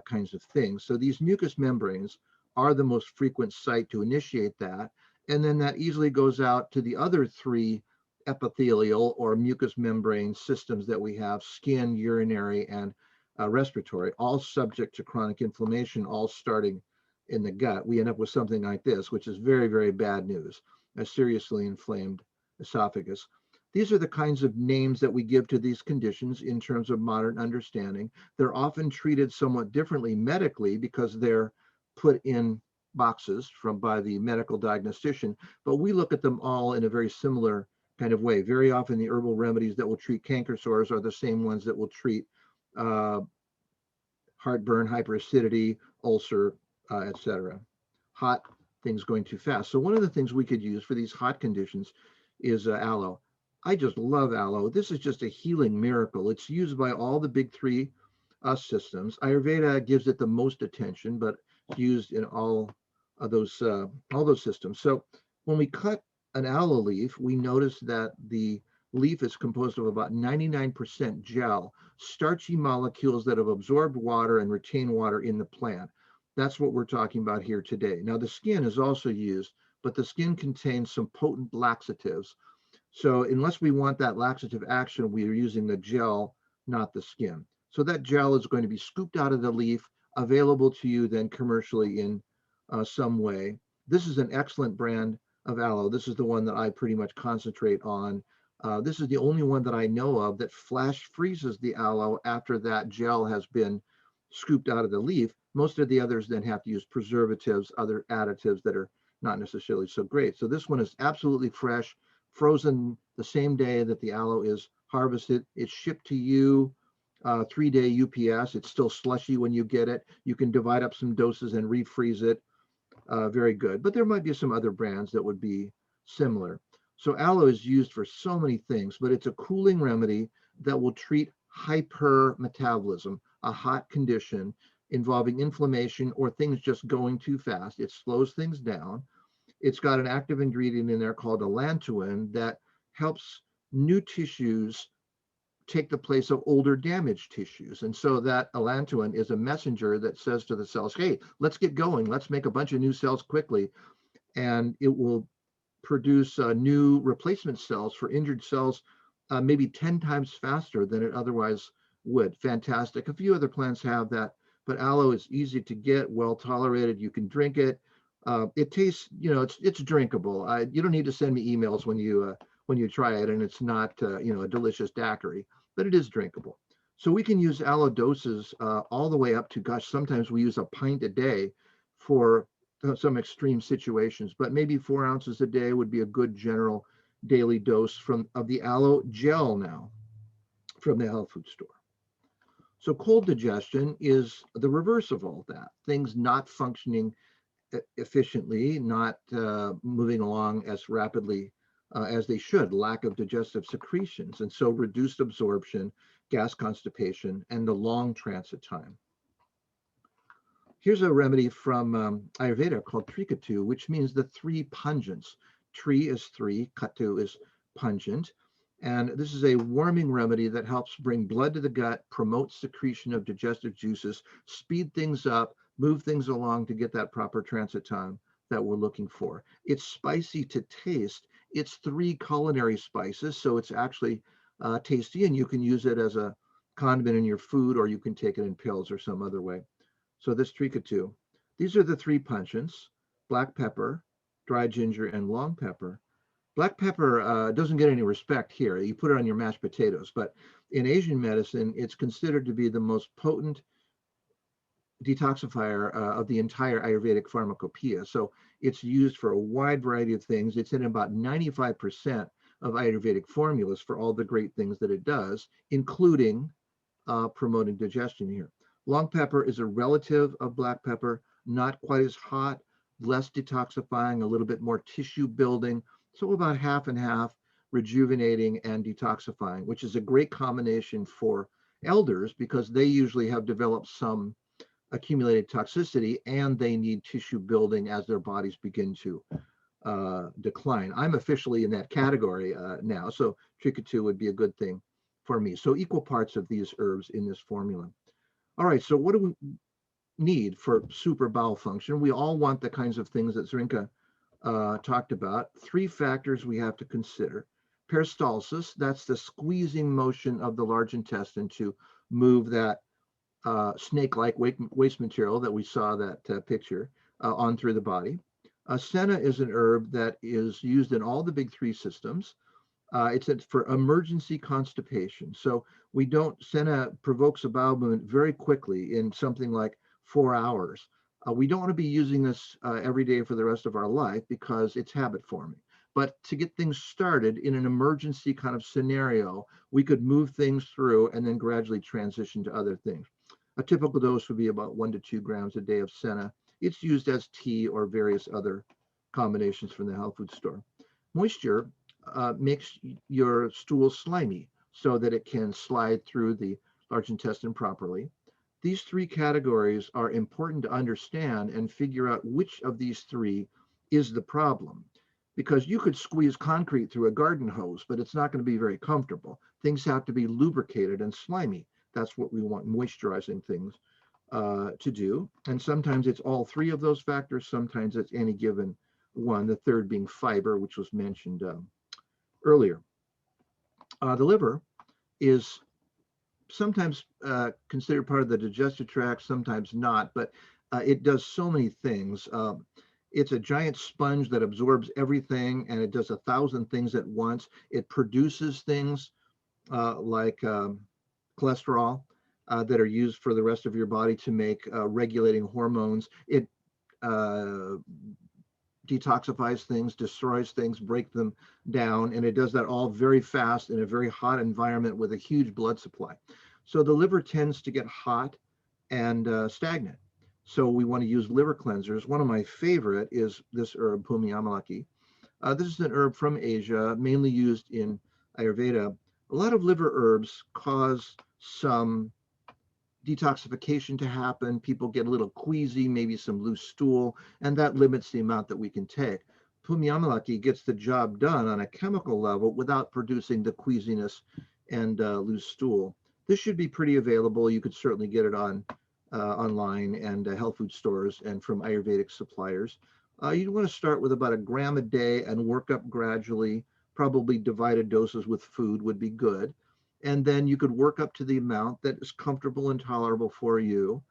kinds of things. So these mucous membranes are the most frequent site to initiate that. And then that easily goes out to the other 3 epithelial or mucous membrane systems that we have: skin, urinary, and respiratory, all subject to chronic inflammation, all starting in the gut. We end up with something like this, which is very, very bad news: a seriously inflamed esophagus. These are the kinds of names that we give to these conditions in terms of modern understanding. They're often treated somewhat differently medically because they're put in boxes by the medical diagnostician, but we look at them all in a very similar kind of way. Very often the herbal remedies that will treat canker sores are the same ones that will treat heartburn, hyperacidity, ulcer, etc. Hot things going too fast. So one of the things we could use for these hot conditions is aloe. I just love aloe. This is just a healing miracle. It's used by all the big three systems. Ayurveda gives it the most attention, but it's used in all those systems. So when we cut an aloe leaf, we notice that the leaf is composed of about 99% gel, starchy molecules that have absorbed water and retain water in the plant. That's what we're talking about here today. Now, the skin is also used, but the skin contains some potent laxatives. So unless we want that laxative action, we are using the gel, not the skin. So that gel is going to be scooped out of the leaf, available to you then commercially in some way. This is an excellent brand of aloe. This is the one that I pretty much concentrate on. This is the only one that I know of that flash freezes the aloe after that gel has been scooped out of the leaf. Most of the others then have to use preservatives, other additives that are not necessarily so great. So this one is absolutely fresh, frozen the same day that the aloe is harvested. It's shipped to you 3-day UPS. It's still slushy when you get it. You can divide up some doses and refreeze it. Very good. But there might be some other brands that would be similar. So aloe is used for so many things, but it's a cooling remedy that will treat hypermetabolism, a hot condition involving inflammation or things just going too fast. It slows things down. It's got an active ingredient in there called allantoin that helps new tissues take the place of older damaged tissues. And so that allantoin is a messenger that says to the cells, hey, let's get going. Let's make a bunch of new cells quickly. And it will produce new replacement cells for injured cells, maybe 10 times faster than it otherwise would. Fantastic. A few other plants have that, but aloe is easy to get, well tolerated. You can drink it. It tastes, it's drinkable. You don't need to send me emails when you try it and it's not, a delicious daiquiri, but it is drinkable. So we can use aloe doses all the way up to, gosh, sometimes we use a pint a day for some extreme situations, but maybe 4 ounces a day would be a good general daily dose of the aloe gel now from the health food store. So cold digestion is the reverse of all that. Things not functioning efficiently, not moving along as rapidly as they should, lack of digestive secretions, and so reduced absorption, gas constipation, and the long transit time. Here's a remedy from Ayurveda called Trikatu, which means the 3 pungents. Tri is 3, katu is pungent. And this is a warming remedy that helps bring blood to the gut, promote secretion of digestive juices, speed things up, move things along to get that proper transit time that we're looking for. It's spicy to taste. It's 3 culinary spices, so it's actually tasty, and you can use it as a condiment in your food, or you can take it in pills or some other way. So this Trikatu, these are the 3 pungents: black pepper, dry ginger, and long pepper. Black pepper doesn't get any respect here. You put it on your mashed potatoes, but in Asian medicine, it's considered to be the most potent detoxifier of the entire Ayurvedic pharmacopoeia. So it's used for a wide variety of things. It's in about 95% of Ayurvedic formulas for all the great things that it does, including promoting digestion here. Long pepper is a relative of black pepper, not quite as hot, less detoxifying, a little bit more tissue building. So about half and half, rejuvenating and detoxifying, which is a great combination for elders because they usually have developed some accumulated toxicity and they need tissue building as their bodies begin to decline. I'm officially in that category now, so Trikatu would be a good thing for me. So equal parts of these herbs in this formula. All right, so what do we need for super bowel function? We all want the kinds of things that Zrinka talked about. 3 factors we have to consider. Peristalsis, that's the squeezing motion of the large intestine to move that snake-like waste material that we saw that picture on through the body. Senna is an herb that is used in all the big 3 systems. It's for emergency constipation. So Senna provokes a bowel movement very quickly in something like 4 hours. We don't want to be using this every day for the rest of our life because it's habit forming. But to get things started in an emergency kind of scenario, we could move things through and then gradually transition to other things. A typical dose would be about 1 to 2 grams a day of Senna. It's used as tea or various other combinations from the health food store. Moisture makes your stool slimy so that it can slide through the large intestine properly. These three categories are important to understand and figure out which of these three is the problem. Because you could squeeze concrete through a garden hose, but it's not going to be very comfortable. Things have to be lubricated and slimy. That's what we want moisturizing things to do. And sometimes it's all three of those factors. Sometimes it's any given one, the third being fiber, which was mentioned earlier. The liver is sometimes considered part of the digestive tract, sometimes not, but it does so many things. It's a giant sponge that absorbs everything, and it does 1,000 things at once. It produces things like cholesterol that are used for the rest of your body to make regulating hormones. It detoxifies things, destroys things, break them down, and it does that all very fast in a very hot environment with a huge blood supply. So the liver tends to get hot and stagnant. So we want to use liver cleansers. One of my favorite is this herb, Bhumy amalaki. This is an herb from Asia, mainly used in Ayurveda. A lot of liver herbs cause some detoxification to happen. People get a little queasy, maybe some loose stool, and that limits the amount that we can take. Bhumy amalaki gets the job done on a chemical level without producing the queasiness and loose stool. This should be pretty available. You could certainly get it on online and health food stores and from Ayurvedic suppliers. You want to start with about 1 gram a day and work up gradually. Probably divided doses with food would be good. And then you could work up to the amount that is comfortable and tolerable for you,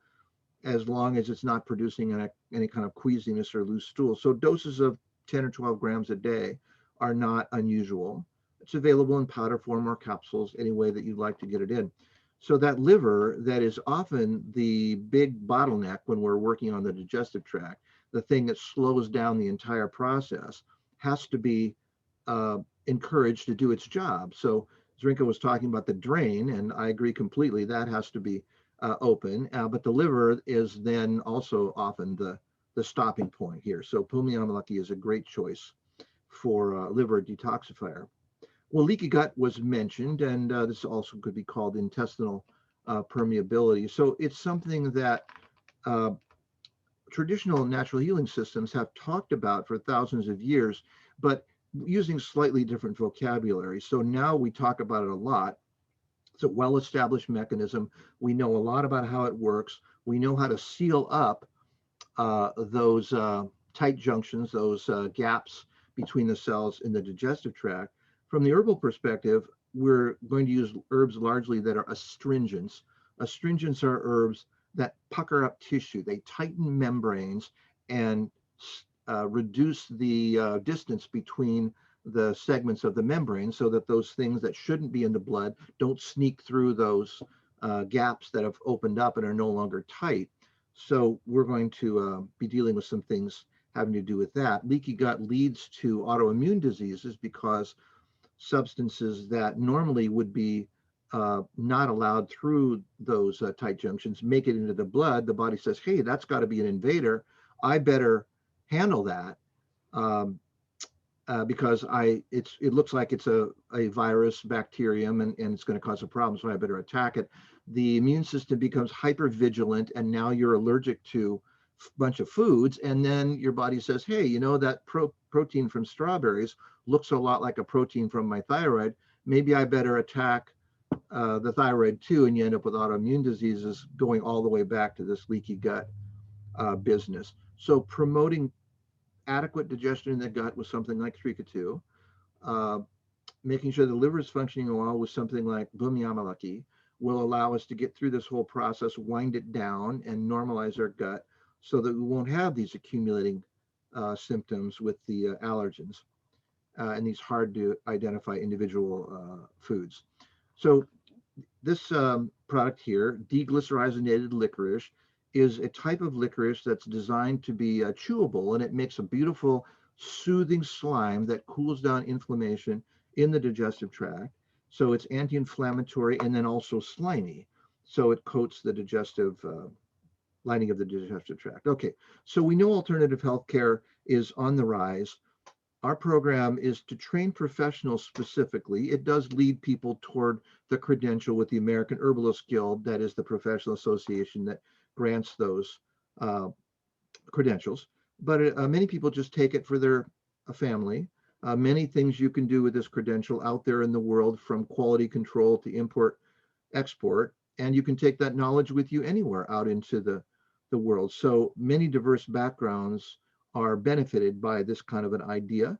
as long as it's not producing any kind of queasiness or loose stool. So doses of 10 or 12 grams a day are not unusual. It's available in powder form or capsules, any way that you'd like to get it in. So that liver, that is often the big bottleneck when we're working on the digestive tract, the thing that slows down the entire process, has to be encouraged to do its job. So Zrinka was talking about the drain, and I agree completely, that has to be open, but the liver is then also often the stopping point here. So Bhumy amalaki is a great choice for liver detoxifier. Well, leaky gut was mentioned, and this also could be called intestinal permeability. So it's something that traditional natural healing systems have talked about for thousands of years, but using slightly different vocabulary. So now we talk about it a lot. It's a well-established mechanism. We know a lot about how it works. We know how to seal up those tight junctions, those gaps between the cells in the digestive tract. From the herbal perspective, we're going to use herbs largely that are astringents. Astringents are herbs that pucker up tissue. They tighten membranes and reduce the distance between the segments of the membrane so that those things that shouldn't be in the blood don't sneak through those gaps that have opened up and are no longer tight. So we're going to be dealing with some things having to do with that. Leaky gut leads to autoimmune diseases because substances that normally would be not allowed through those tight junctions make it into the blood. The body says, hey, that's got to be an invader. I better handle that because it looks like it's a virus, bacterium, and it's going to cause a problem, so I better attack it. The immune system becomes hypervigilant, and now you're allergic to a bunch of foods, and then your body says, hey, you know, that protein from strawberries looks a lot like a protein from my thyroid. Maybe I better attack the thyroid too, and you end up with autoimmune diseases going all the way back to this leaky gut business. So promoting adequate digestion in the gut with something like Trikatu, making sure the liver is functioning well with something like Bhumy amalaki will allow us to get through this whole process, wind it down, and normalize our gut so that we won't have these accumulating symptoms with the allergens and these hard to identify individual foods. So this product here, deglycerinated licorice, is a type of licorice that's designed to be chewable, and it makes a beautiful soothing slime that cools down inflammation in the digestive tract. So it's anti-inflammatory and then also slimy. So it coats the digestive lining of the digestive tract. Okay, so we know alternative healthcare is on the rise. Our program is to train professionals specifically. It does lead people toward the credential with the American Herbalist Guild, that is the professional association that grants those credentials. But many people just take it for their family. Many things you can do with this credential out there in the world, from quality control to import, export, and you can take that knowledge with you anywhere out into the world. So many diverse backgrounds are benefited by this kind of an idea.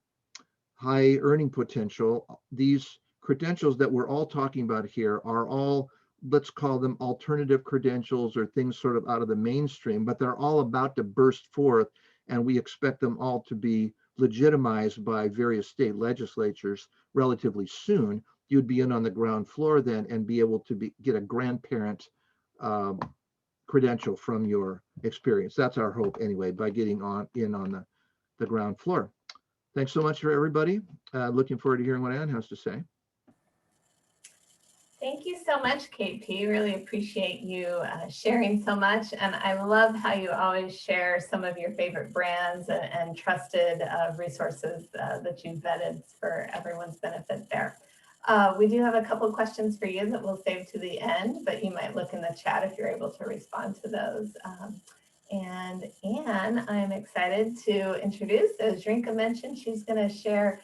High earning potential. These credentials that we're all talking about here are all, let's call them alternative credentials, or things sort of out of the mainstream, but they're all about to burst forth, and we expect them all to be legitimized by various state legislatures relatively soon. You'd be in on the ground floor then and be able to get a grandparent credential from your experience. That's our hope anyway, by getting in on the ground floor. Thanks so much for everybody. Looking forward to hearing what Ann has to say. Thank you so much, KP. Really appreciate you sharing so much. And I love how you always share some of your favorite brands and trusted resources that you've vetted for everyone's benefit there. We do have a couple of questions for you that we'll save to the end, but you might look in the chat if you're able to respond to those. And Anne, I'm excited to introduce, as Rinka mentioned, she's going to share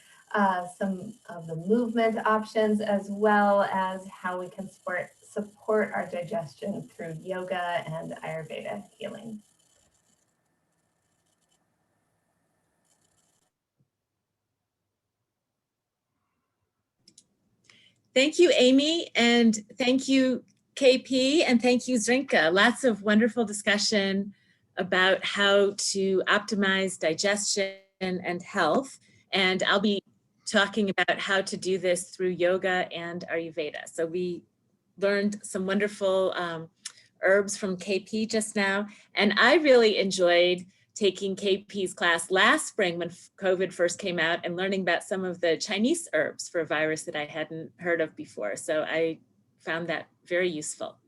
some of the movement options, as well as how we can support our digestion through yoga and Ayurveda healing. Thank you, Amy, and thank you, KP, and thank you, Zrinka. Lots of wonderful discussion about how to optimize digestion and health. And I'll be talking about how to do this through yoga and Ayurveda. So we learned some wonderful herbs from KP just now. And I really enjoyed taking KP's class last spring when COVID first came out and learning about some of the Chinese herbs for a virus that I hadn't heard of before. So I found that very useful.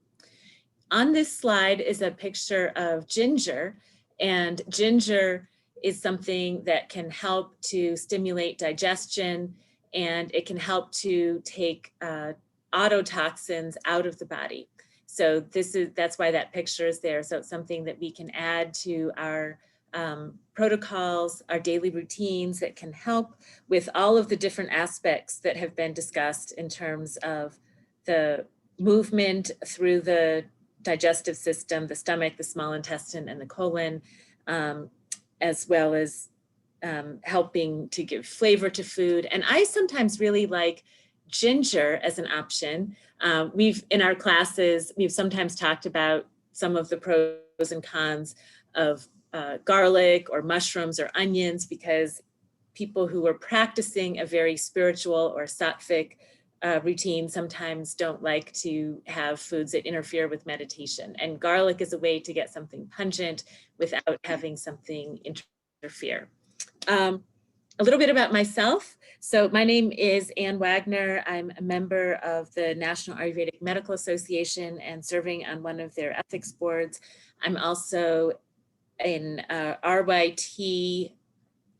On this slide is a picture of ginger, and ginger is something that can help to stimulate digestion, and it can help to take autotoxins out of the body. So that's why that picture is there. So it's something that we can add to our protocols, our daily routines, that can help with all of the different aspects that have been discussed in terms of the movement through the digestive system, the stomach, the small intestine, and the colon, as well as helping to give flavor to food. And I sometimes really like ginger as an option. In our classes, we've sometimes talked about some of the pros and cons of garlic or mushrooms or onions, because people who are practicing a very spiritual or sattvic routine sometimes don't like to have foods that interfere with meditation. And garlic is a way to get something pungent without having something interfere. A little bit about myself. So my name is Ann Wagner. I'm a member of the National Ayurvedic Medical Association and serving on one of their ethics boards. I'm also an RYT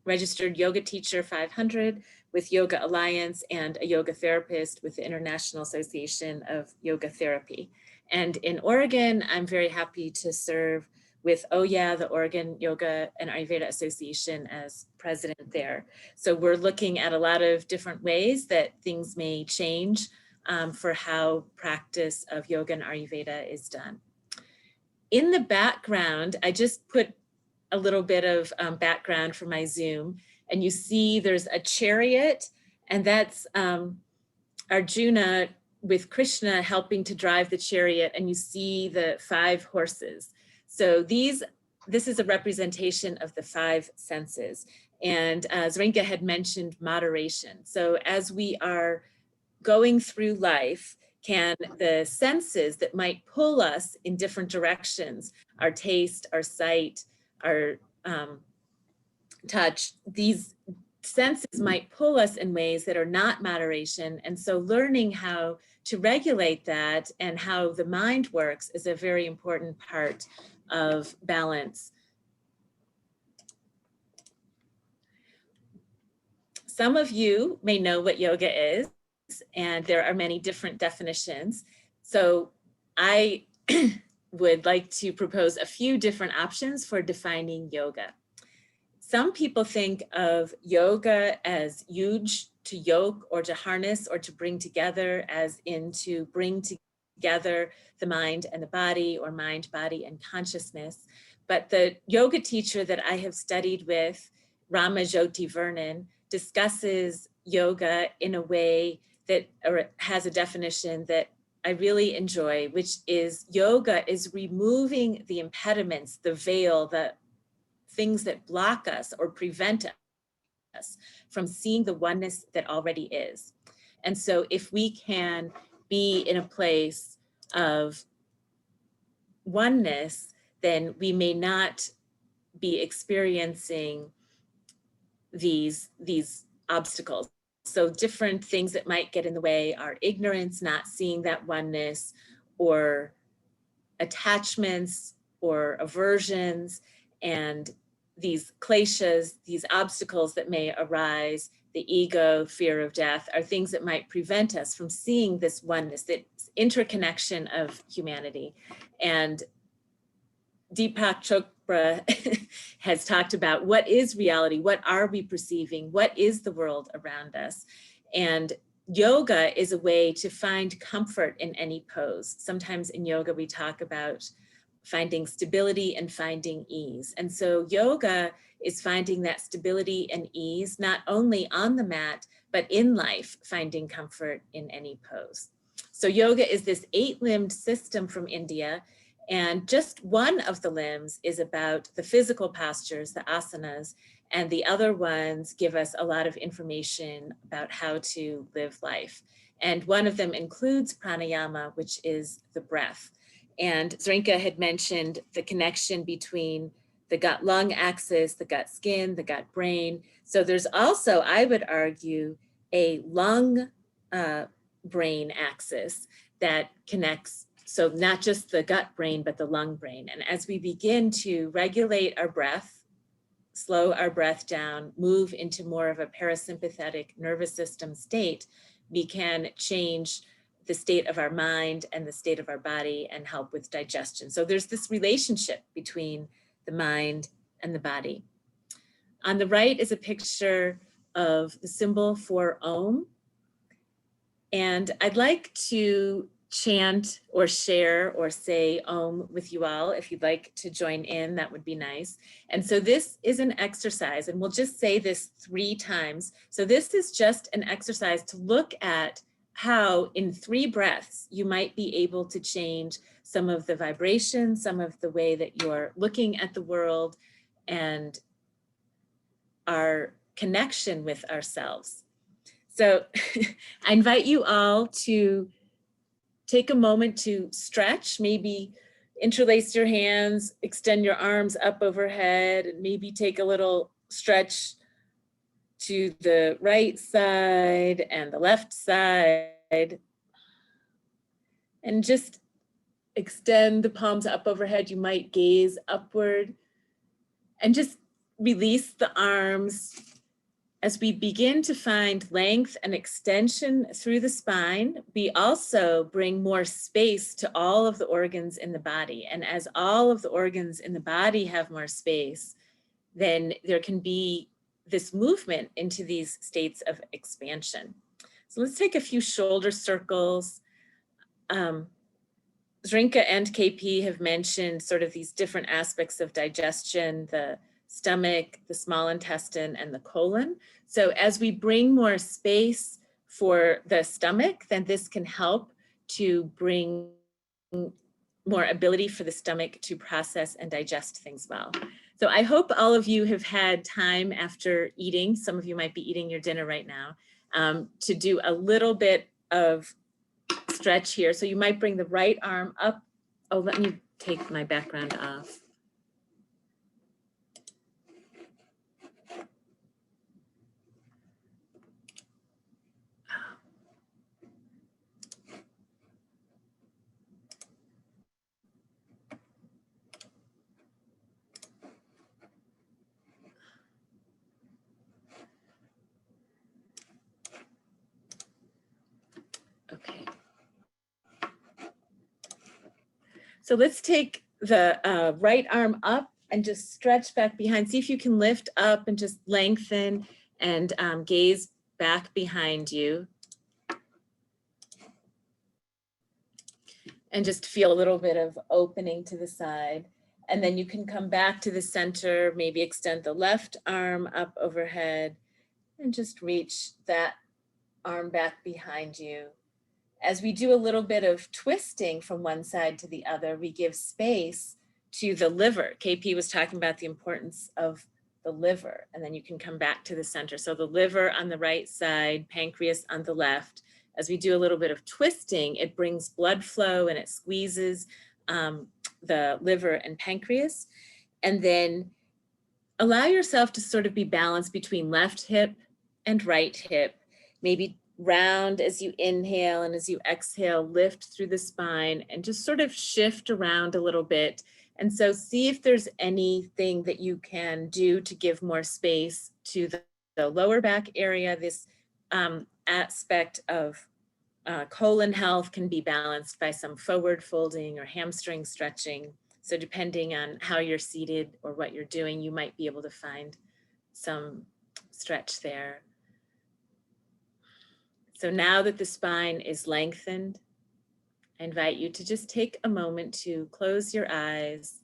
registered yoga teacher 500 with Yoga Alliance, and a yoga therapist with the International Association of Yoga Therapy. And in Oregon, I'm very happy to serve with OYA, the Oregon Yoga and Ayurveda Association, as president there. So we're looking at a lot of different ways that things may change for how practice of yoga and Ayurveda is done. In the background, I just put a little bit of background for my Zoom, and you see there's a chariot, and that's Arjuna with Krishna helping to drive the chariot, and you see the 5 horses. So this is a representation of the 5 senses. And Zrinka had mentioned moderation. So as we are going through life, can the senses that might pull us in different directions, our taste, our sight, our touch, these senses might pull us in ways that are not moderation. And so learning how to regulate that and how the mind works is a very important part of balance. Some of you may know what yoga is, and there are many different definitions. So I would like to propose a few different options for defining yoga. Some people think of yoga as yuj, to yoke or to harness or to bring together, as in to bring together the mind and the body, or mind, body, and consciousness. But the yoga teacher that I have studied with, Rama Jyoti Vernon, discusses yoga in a way that has a definition that I really enjoy, which is yoga is removing the impediments, the veil, the things that block us or prevent us from seeing the oneness that already is. And so if we can be in a place of oneness, then we may not be experiencing these obstacles. So different things that might get in the way are ignorance, not seeing that oneness, or attachments or aversions, and these kleshas, these obstacles that may arise, the ego, fear of death, are things that might prevent us from seeing this oneness, this interconnection of humanity. And Deepak Chopra has talked about what is reality, what are we perceiving, what is the world around us. And yoga is a way to find comfort in any pose. Sometimes in yoga we talk about finding stability and finding ease. And so yoga is finding that stability and ease, not only on the mat, but in life, finding comfort in any pose. So yoga is this 8-limbed system from India. And just one of the limbs is about the physical postures, the asanas, and the other ones give us a lot of information about how to live life. And one of them includes pranayama, which is the breath. And Zrinka had mentioned the connection between the gut-lung axis, the gut-skin, the gut-brain. So there's also, I would argue, a lung-brain axis that connects. So not just the gut brain, but the lung brain. And as we begin to regulate our breath, slow our breath down, move into more of a parasympathetic nervous system state, we can change the state of our mind and the state of our body and help with digestion. So there's this relationship between the mind and the body. On the right is a picture of the symbol for Om. And I'd like to chant or share or say Om with you all. If you'd like to join in, that would be nice. And so this is an exercise, and we'll just say this 3 times. So this is just an exercise to look at how in 3 breaths you might be able to change some of the vibration, some of the way that you're looking at the world, and our connection with ourselves. So I invite you all to take a moment to stretch, maybe interlace your hands, extend your arms up overhead, and maybe take a little stretch to the right side and the left side. And just extend the palms up overhead. You might gaze upward and just release the arms as we begin to find length and extension through the spine. We also bring more space to all of the organs in the body. And as all of the organs in the body have more space, then there can be this movement into these states of expansion. So let's take a few shoulder circles. Zrinka and KP have mentioned sort of these different aspects of digestion, the stomach, the small intestine, and the colon. So as we bring more space for the stomach, then this can help to bring more ability for the stomach to process and digest things well. So I hope all of you have had time after eating, some of you might be eating your dinner right now, to do a little bit of stretch here. So you might bring the right arm up. Oh, let me take my background off. So let's take the right arm up and just stretch back behind. See if you can lift up and just lengthen and gaze back behind you. And just feel a little bit of opening to the side. And then you can come back to the center, maybe extend the left arm up overhead and just reach that arm back behind you. As we do a little bit of twisting from one side to the other, we give space to the liver. KP was talking about the importance of the liver, and then you can come back to the center. So the liver on the right side, pancreas on the left. As we do a little bit of twisting, it brings blood flow and it squeezes the liver and pancreas. And then allow yourself to sort of be balanced between left hip and right hip. Maybe round as you inhale, and as you exhale, lift through the spine and just sort of shift around a little bit. And so see if there's anything that you can do to give more space to the lower back area. This aspect of colon health can be balanced by some forward folding or hamstring stretching. So depending on how you're seated or what you're doing, you might be able to find some stretch there. So now that the spine is lengthened, I invite you to just take a moment to close your eyes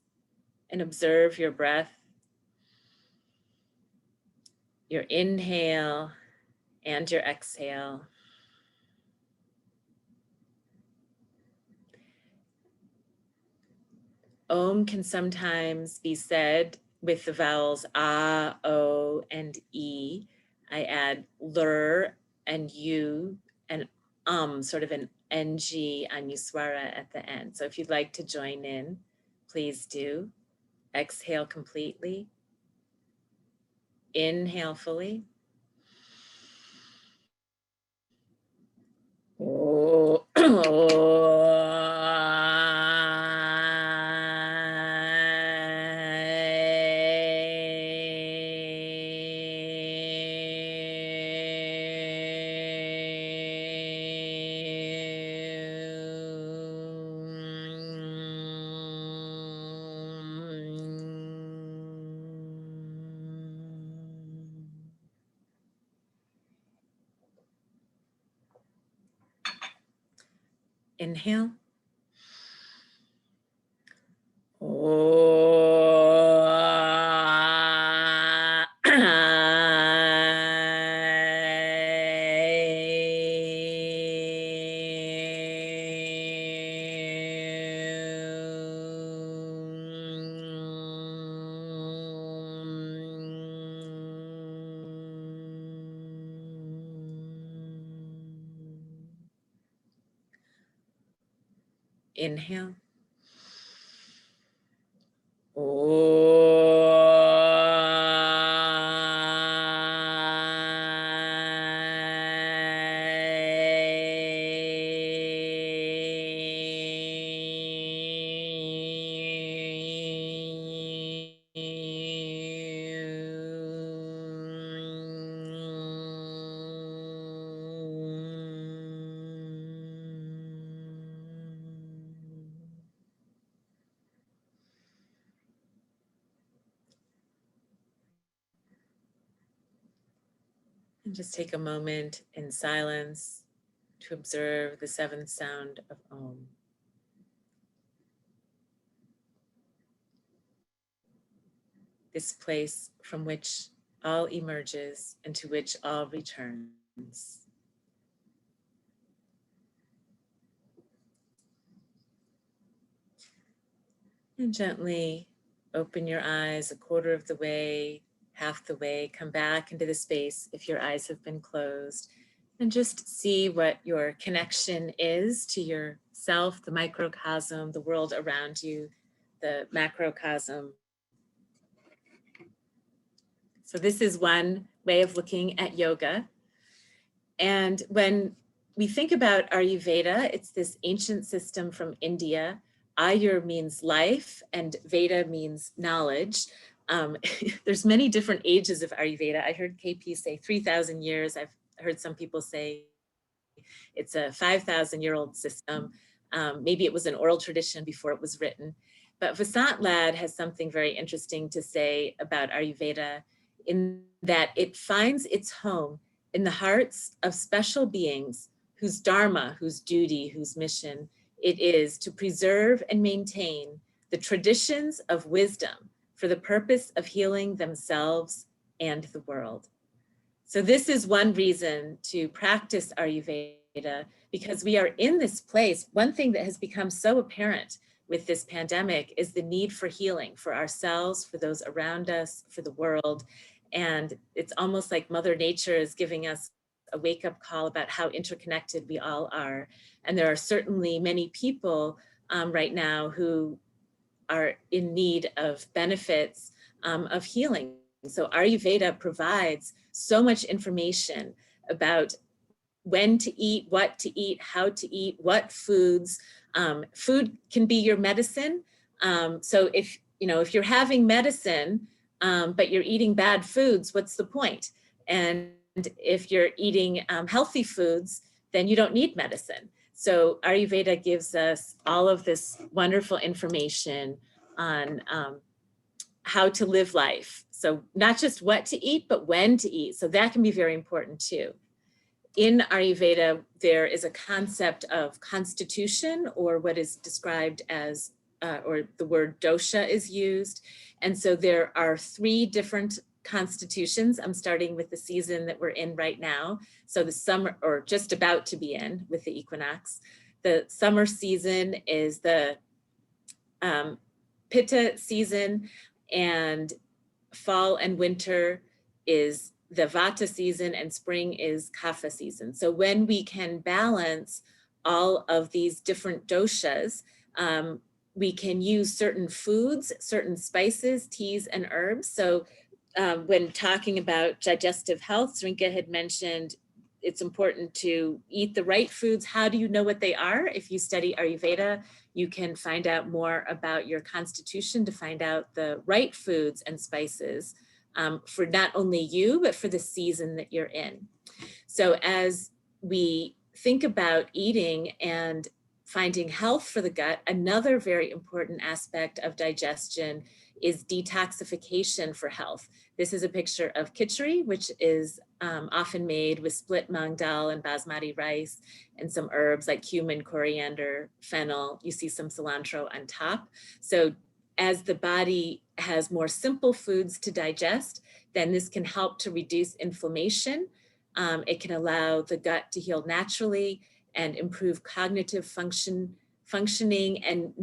and observe your breath, your inhale and your exhale. Om can sometimes be said with the vowels A, O, and E. I add lur and U and sort of an NG anuswara at the end. So if you'd like to join in, please do. Exhale completely. Inhale fully. Inhale. Inhale. And just take a moment in silence to observe the seventh sound of Om. This place from which all emerges and to which all returns. And gently open your eyes a quarter of the way, half the way, come back into the space if your eyes have been closed, and just see what your connection is to yourself, the microcosm, the world around you, the macrocosm. So this is one way of looking at yoga. And when we think about Ayurveda, it's this ancient system from India. Ayur means life and Veda means knowledge. There's many different ages of Ayurveda. I heard KP say 3,000 years. I've heard some people say it's a 5,000-year-old system. Maybe it was an oral tradition before it was written. But Vasant Lad has something very interesting to say about Ayurveda, in that it finds its home in the hearts of special beings whose dharma, whose duty, whose mission it is to preserve and maintain the traditions of wisdom for the purpose of healing themselves and the world. So this is one reason to practice Ayurveda, because we are in this place. One thing that has become so apparent with this pandemic is the need for healing for ourselves, for those around us, for the world. And it's almost like Mother Nature is giving us a wake-up call about how interconnected we all are. And there are certainly many people right now who are in need of benefits of healing. So Ayurveda provides so much information about when to eat, what to eat, how to eat, what foods. Food can be your medicine. So if you're having medicine, but you're eating bad foods, what's the point? And if you're eating healthy foods, then you don't need medicine. So Ayurveda gives us all of this wonderful information on how to live life. So not just what to eat, but when to eat. So that can be very important too. In Ayurveda, there is a concept of constitution, or what is described as, or the word dosha is used. And so there are 3 different constitutions. I'm starting with the season that we're in right now. So the summer, or just about to be in with the equinox. The summer season is the Pitta season, and fall and winter is the Vata season, and spring is Kapha season. So when we can balance all of these different doshas, we can use certain foods, certain spices, teas, and herbs. So when talking about digestive health, Srinka had mentioned it's important to eat the right foods. How do you know what they are? If you study Ayurveda, you can find out more about your constitution to find out the right foods and spices for not only you, but for the season that you're in. So as we think about eating and finding health for the gut, another very important aspect of digestion is detoxification for health. This is a picture of khichdi, which is often made with split mung dal and basmati rice and some herbs like cumin, coriander, fennel. You see some cilantro on top. So as the body has more simple foods to digest, then this can help to reduce inflammation. It can allow the gut to heal naturally and improve cognitive functioning and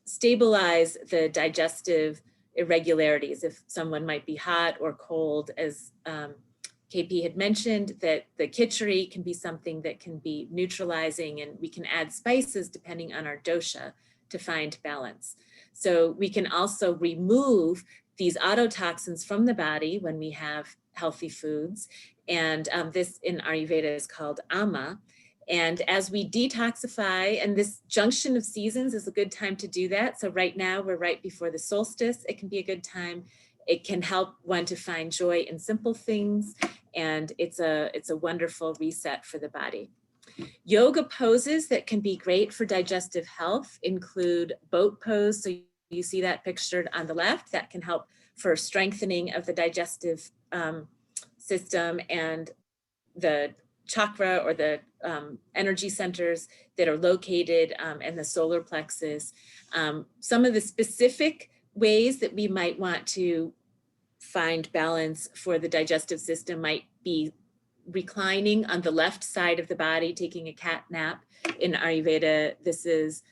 stabilize the digestive irregularities. If someone might be hot or cold, as KP had mentioned, that the khichdi can be something that can be neutralizing, and we can add spices depending on our dosha to find balance. So we can also remove these autotoxins from the body when we have healthy foods. And this in Ayurveda is called ama. And as we detoxify, and this junction of seasons is a good time to do that. So right now we're right before the solstice. It can be a good time. It can help one to find joy in simple things. And it's a wonderful reset for the body. Yoga poses that can be great for digestive health include boat pose. So you see that pictured on the left. That can help for strengthening of the digestive system and the chakra, or the energy centers that are located in the solar plexus. Some of the specific ways that we might want to find balance for the digestive system might be reclining on the left side of the body, taking a cat nap. In Ayurveda, this is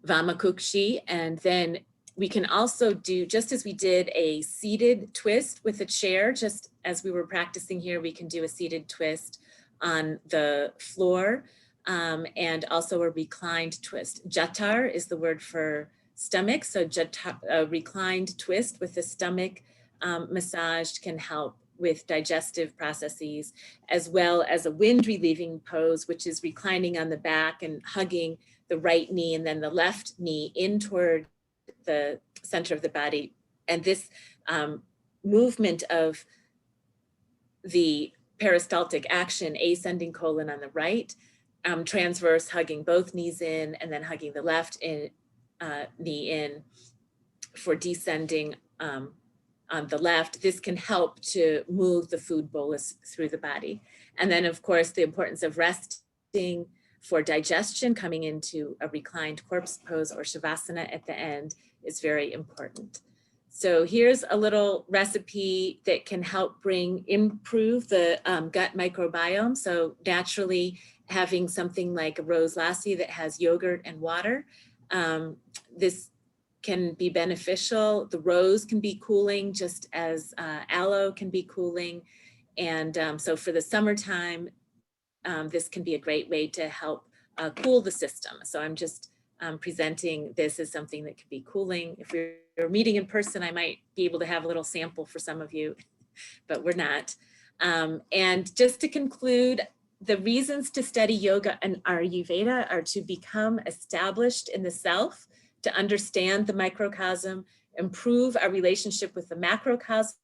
Vamakukshi. And then we can also do, just as we did a seated twist with a chair, just as we were practicing here, we can do a seated twist on the floor, and also a reclined twist. Jatar is the word for stomach. So a reclined twist with the stomach massaged can help with digestive processes, as well as a wind relieving pose, which is reclining on the back and hugging the right knee and then the left knee in toward the center of the body. And this movement of the peristaltic action, ascending colon on the right, transverse hugging both knees in, and then hugging the left knee in for descending on the left. This can help to move the food bolus through the body. And then of course, the importance of resting for digestion, coming into a reclined corpse pose or shavasana at the end is very important. So here's a little recipe that can help improve the gut microbiome. So naturally having something like a rose lassi that has yogurt and water, this can be beneficial. The rose can be cooling, just as aloe can be cooling. And so for the summertime, this can be a great way to help cool the system. So I'm just presenting this as something that could be cooling. If we were meeting in person, I might be able to have a little sample for some of you, but we're not. And just to conclude, the reasons to study yoga and Ayurveda are to become established in the self, to understand the microcosm, improve our relationship with the macrocosm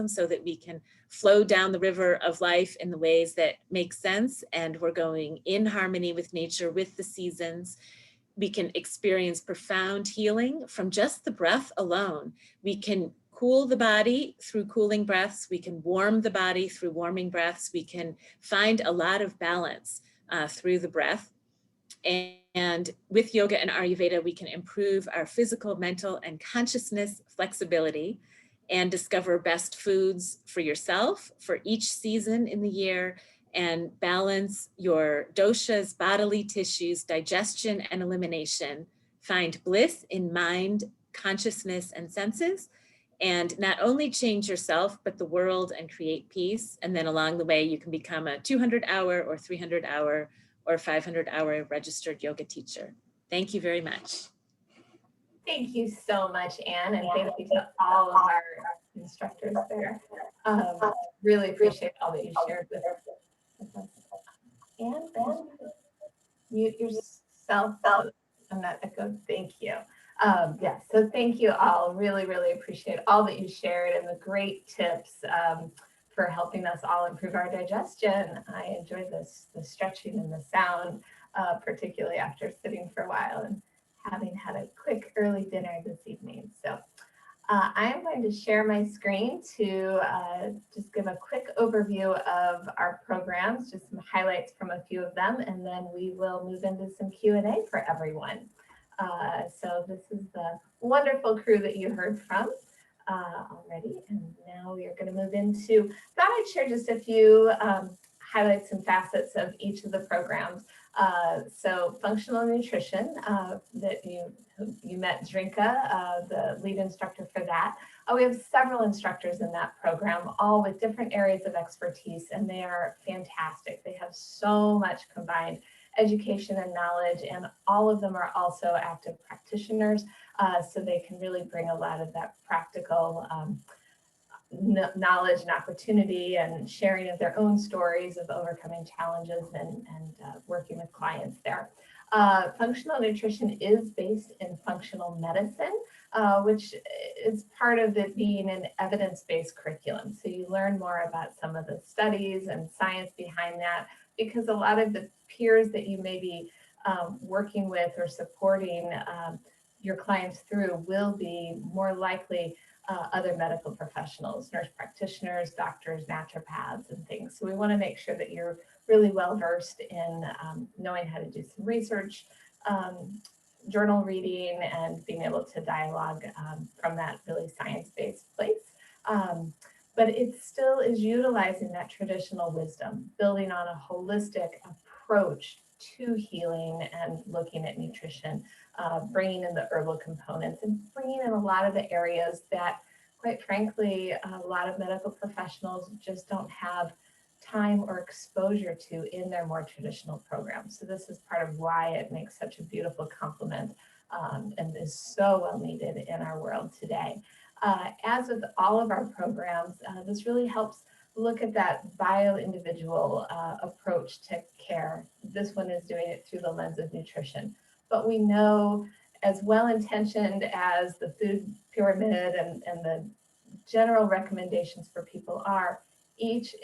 so that we can flow down the river of life in the ways that make sense, and we're going in harmony with nature, with the seasons. We can experience profound healing from just the breath alone. We can cool the body through cooling breaths. We can warm the body through warming breaths. We can find a lot of balance through the breath. And with yoga and Ayurveda, we can improve our physical, mental, and consciousness flexibility and discover best foods for yourself for each season in the year, and balance your doshas, bodily tissues, digestion, and elimination. Find bliss in mind, consciousness, and senses, and not only change yourself, but the world, and create peace. And then along the way, you can become a 200-hour or 300-hour or 500-hour registered yoga teacher. Thank you very much. Thank you so much, Anne, and thank you to all of our instructors there. Really appreciate all that you shared with us. Anne, mute yourself. I'm not echoed. Thank you. Yeah, so thank you all. Really, really appreciate all that you shared and the great tips for helping us all improve our digestion. I enjoyed the stretching and the sound, particularly after sitting for a while and having had a quick early dinner this evening. So I'm going to share my screen to just give a quick overview of our programs, just some highlights from a few of them, and then we will move into some Q&A for everyone. So this is the wonderful crew that you heard from already, and now we are going to move into, thought I'd share just a few highlights and facets of each of the programs. So functional nutrition, that you met Drinka, the lead instructor for that. We have several instructors in that program, all with different areas of expertise, and they are fantastic. They have so much combined education and knowledge, and all of them are also active practitioners, so they can really bring a lot of that practical knowledge and opportunity and sharing of their own stories of overcoming challenges and working with clients there. Functional nutrition is based in functional medicine, which is part of it being an evidence-based curriculum. So you learn more about some of the studies and science behind that, because a lot of the peers that you may be working with or supporting your clients through will be more likely other medical professionals, nurse practitioners, doctors, naturopaths, and things. So we want to make sure that you're really well versed in knowing how to do some research, journal reading, and being able to dialogue from that really science-based place. But it still is utilizing that traditional wisdom, building on a holistic approach to healing and looking at nutrition, bringing in the herbal components and bringing in a lot of the areas that, quite frankly, a lot of medical professionals just don't have time or exposure to in their more traditional programs. So this is part of why it makes such a beautiful complement and is so well needed in our world today. As with all of our programs, this really helps look at that bio-individual approach to care. This one is doing it through the lens of nutrition. But we know, as well-intentioned as the food pyramid and the general recommendations for people are, each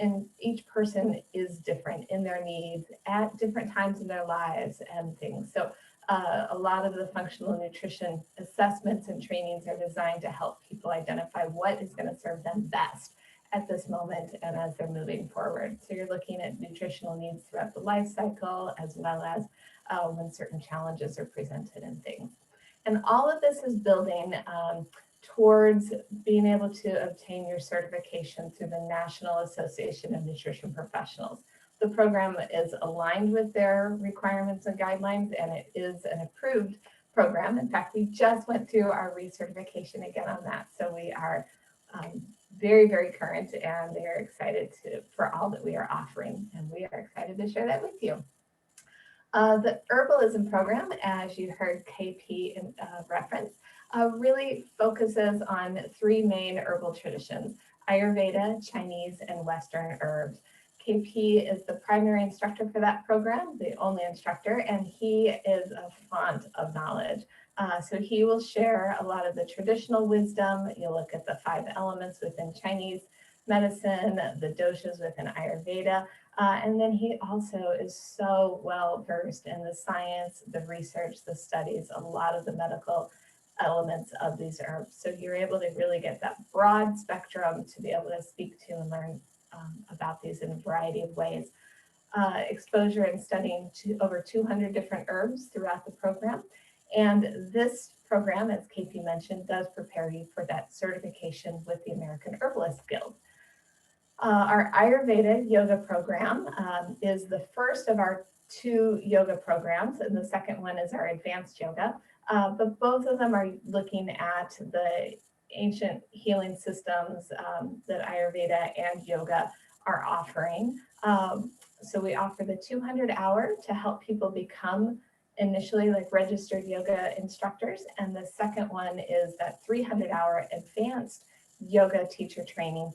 person is different in their needs at different times in their lives and things. So a lot of the functional nutrition assessments and trainings are designed to help people identify what is going to serve them best at this moment and as they're moving forward. So you're looking at nutritional needs throughout the life cycle, as well as when certain challenges are presented and things. And all of this is building towards being able to obtain your certification through the National Association of Nutrition Professionals. The program is aligned with their requirements and guidelines, and it is an approved program. In fact, we just went through our recertification again on that. So we are very, very current, and they are excited for all that we are offering, and we are excited to share that with you. The Herbalism program, as you heard KP reference, really focuses on three main herbal traditions: Ayurveda, Chinese, and Western herbs. KP is the primary instructor for that program, the only instructor, and he is a font of knowledge. So he will share a lot of the traditional wisdom. You'll look at the 5 elements within Chinese medicine, the doshas within Ayurveda, and then he also is so well versed in the science, the research, the studies, a lot of the medical elements of these herbs. So you're able to really get that broad spectrum to be able to speak to and learn about these in a variety of ways. Exposure and studying over 200 different herbs throughout the program. And this program, as KP mentioned, does prepare you for that certification with the American Herbalist Guild. Our Ayurveda yoga program is the first of our 2 yoga programs, and the second one is our advanced yoga. But both of them are looking at the ancient healing systems that Ayurveda and yoga are offering. So we offer the 200-hour to help people become initially like registered yoga instructors. And the second one is that 300-hour advanced yoga teacher training.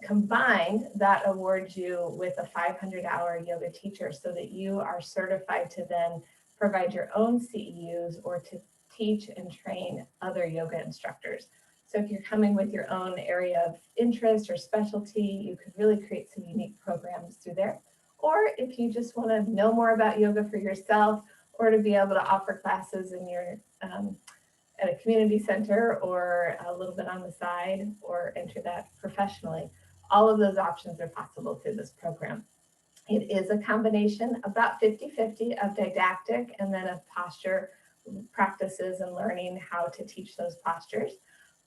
Combined, that awards you with a 500-hour yoga teacher so that you are certified to then provide your own CEUs or to teach and train other yoga instructors. So if you're coming with your own area of interest or specialty, you could really create some unique programs through there. Or if you just want to know more about yoga for yourself, or to be able to offer classes in your at a community center or a little bit on the side, or enter that professionally, all of those options are possible through this program. It is a combination, about 50-50 of didactic and then of posture practices and learning how to teach those postures.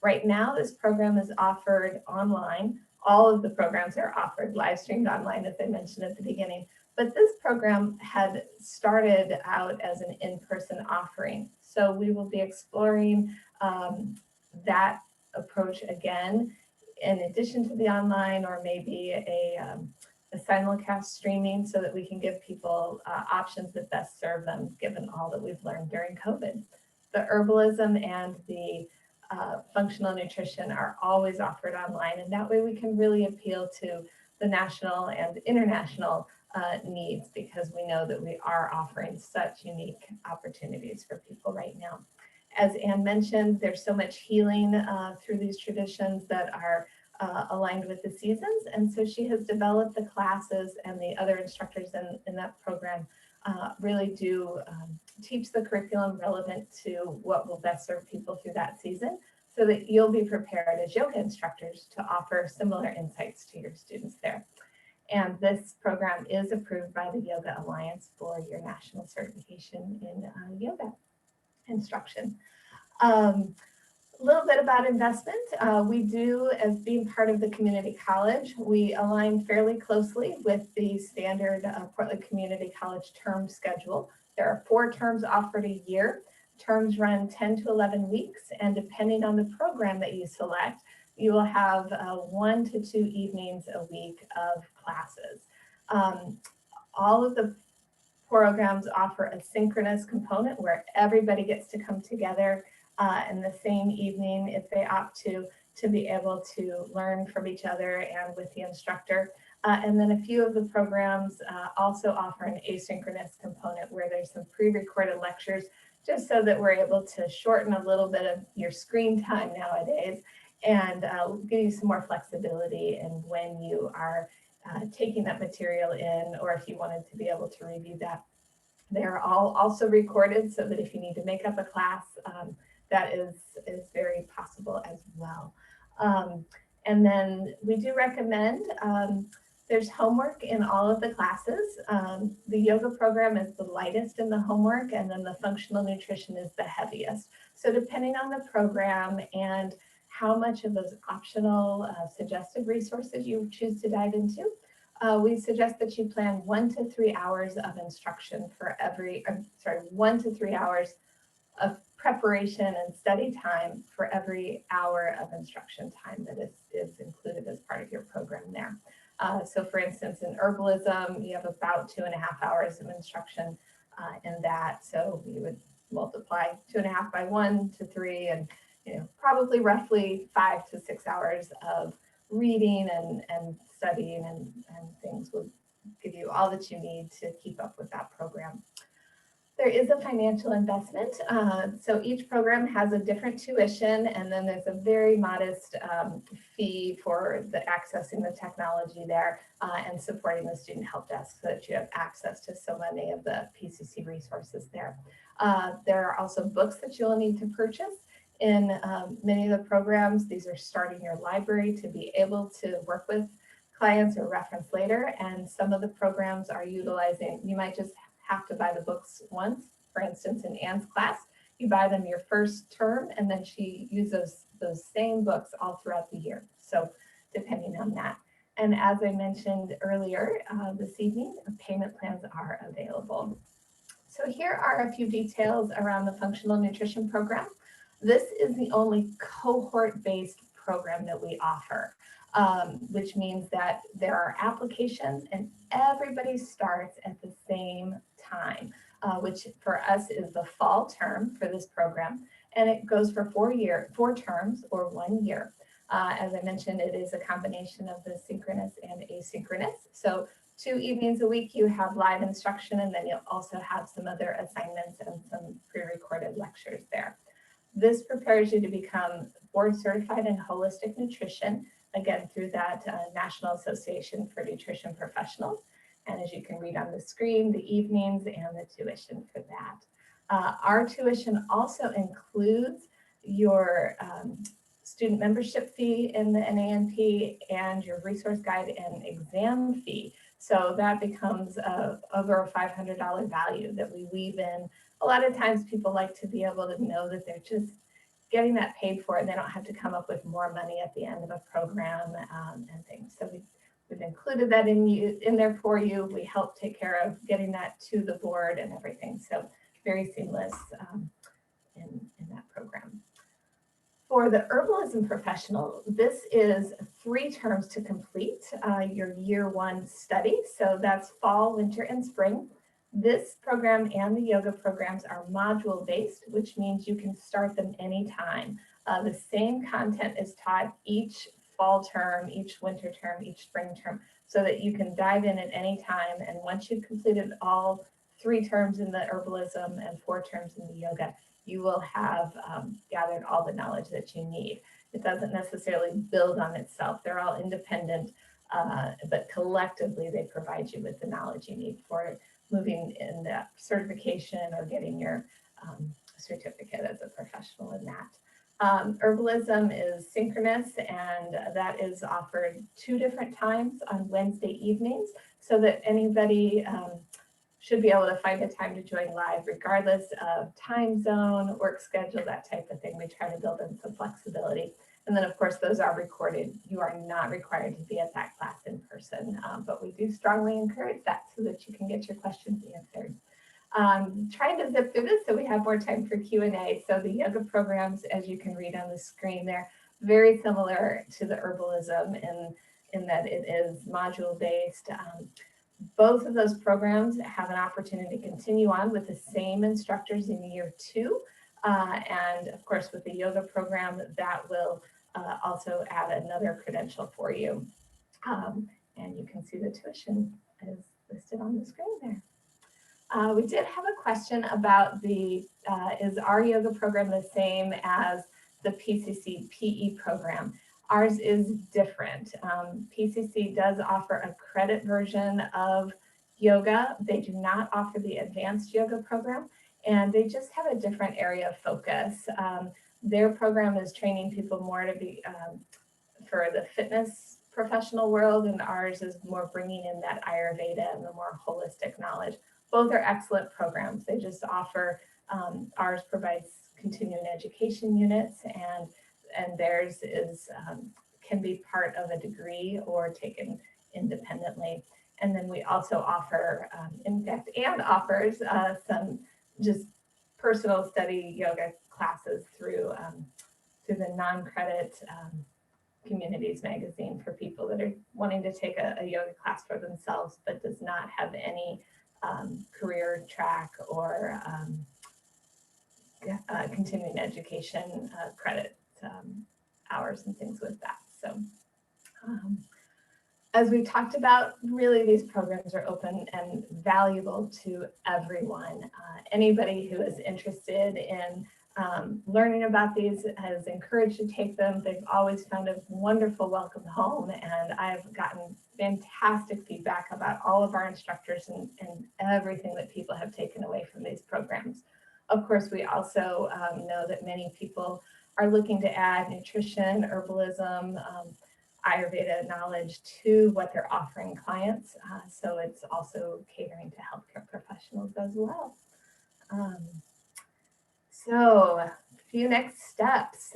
Right now, this program is offered online. All of the programs are offered live streamed online, as I mentioned at the beginning. But this program had started out as an in-person offering. So we will be exploring that approach again, in addition to the online, or maybe a simulcast streaming, so that we can give people options that best serve them, given all that we've learned during COVID. The herbalism and the functional nutrition are always offered online, and that way we can really appeal to the national and international needs, because we know that we are offering such unique opportunities for people right now. As Anne mentioned, there's so much healing through these traditions that are aligned with the seasons, and so she has developed the classes, and the other instructors in that program really do teach the curriculum relevant to what will best serve people through that season, so that you'll be prepared as yoga instructors to offer similar insights to your students there. And this program is approved by the Yoga Alliance for your national certification in yoga instruction. A little bit about investment. We do, as being part of the community college, we align fairly closely with the standard Portland Community College term schedule. There are 4 terms offered a year. Terms run 10 to 11 weeks, and depending on the program that you select, you will have 1 to 2 evenings a week of classes. All of the programs offer a synchronous component where everybody gets to come together in the same evening if they opt to be able to learn from each other and with the instructor. And then a few of the programs also offer an asynchronous component where there's some pre-recorded lectures, just so that we're able to shorten a little bit of your screen time nowadays and give you some more flexibility in when you are taking that material in, or if you wanted to be able to review that. They're all also recorded so that if you need to make up a class, that is very possible as well. And then we do recommend, there's homework in all of the classes. The yoga program is the lightest in the homework, and then the functional nutrition is the heaviest. So depending on the program and how much of those optional suggested resources you choose to dive into, we suggest that you plan 1 to 3 hours of instruction for every, 1 to 3 hours of preparation and study time for every hour of instruction time that is included as part of your program there. So for instance, in herbalism, you have about 2.5 hours of instruction in that. So you would multiply 2.5 by 1 to 3, and probably roughly 5 to 6 hours of reading and studying and things will give you all that you need to keep up with that program. There is a financial investment. So each program has a different tuition, and then there's a very modest fee for accessing the technology there and supporting the student help desk so that you have access to so many of the PCC resources there. There are also books that you'll need to purchase. In many of the programs, these are starting your library to be able to work with clients or reference later. And some of the programs are utilizing, you might just have to buy the books once. For instance, in Anne's class, you buy them your first term, and then she uses those same books all throughout the year. So depending on that. And as I mentioned earlier this evening, payment plans are available. So here are a few details around the functional nutrition program. This is the only cohort-based program that we offer, which means that there are applications and everybody starts at the same time, which for us is the fall term for this program. And it goes for 4 terms or 1 year. As I mentioned, it is a combination of the synchronous and asynchronous. So 2 evenings a week, you have live instruction, and then you'll also have some other assignments and some pre-recorded lectures there. This prepares you to become board certified in holistic nutrition, again, through that National Association for Nutrition Professionals. And as you can read on the screen, the evenings and the tuition for that. Our tuition also includes your student membership fee in the NANP and your resource guide and exam fee. So that becomes over a $500 value that we weave in. A lot of times people like to be able to know that they're just getting that paid for and they don't have to come up with more money at the end of a program and things. So we've included that in there for you. We help take care of getting that to the board and everything. So very seamless in that program. For the herbalism professional, this is 3 terms to complete your year 1 study. So that's fall, winter, and spring. This program and the yoga programs are module based, which means you can start them anytime. The same content is taught each fall term, each winter term, each spring term, so that you can dive in at any time. And once you've completed all 3 terms in the herbalism and 4 terms in the yoga, you will have gathered all the knowledge that you need. It doesn't necessarily build on itself. They're all independent, but collectively they provide you with the knowledge you need for moving in that certification or getting your certificate as a professional in that. Herbalism is synchronous, and that is offered 2 different times on Wednesday evenings, so that anybody should be able to find a time to join live regardless of time zone, work schedule, that type of thing. We try to build in some flexibility. And then of course, those are recorded. You are not required to be at that class in person, but we do strongly encourage that so that you can get your questions answered. Trying to zip through this so we have more time for Q&A. So the yoga programs, as you can read on the screen, they're very similar to the herbalism in that it is module based. Both of those programs have an opportunity to continue on with the same instructors in year 2. And of course, with the yoga program, that will also add another credential for you. And you can see the tuition is listed on the screen there. We did have a question about is our yoga program the same as the PCC PE program. Ours is different. PCC does offer a credit version of yoga. They do not offer the advanced yoga program, and they just have a different area of focus. Their program is training people more to be for the fitness professional world, and ours is more bringing in that Ayurveda and the more holistic knowledge. Both are excellent programs. They just offer, ours provides continuing education units, and theirs is can be part of a degree or taken independently. And then we also offer, in fact, and offers some just personal study yoga classes through the non-credit Communities magazine for people that are wanting to take a yoga class for themselves, but does not have any career track or continuing education credit hours and things with that. So as we talked about, really these programs are open and valuable to everyone. Anybody who is interested in learning about these is encouraged to take them. They've always found a wonderful welcome home, and I've gotten fantastic feedback about all of our instructors and everything that people have taken away from these programs. Of course, we also know that many people are looking to add nutrition, herbalism, Ayurveda knowledge to what they're offering clients. So it's also catering to healthcare professionals as well. So a few next steps.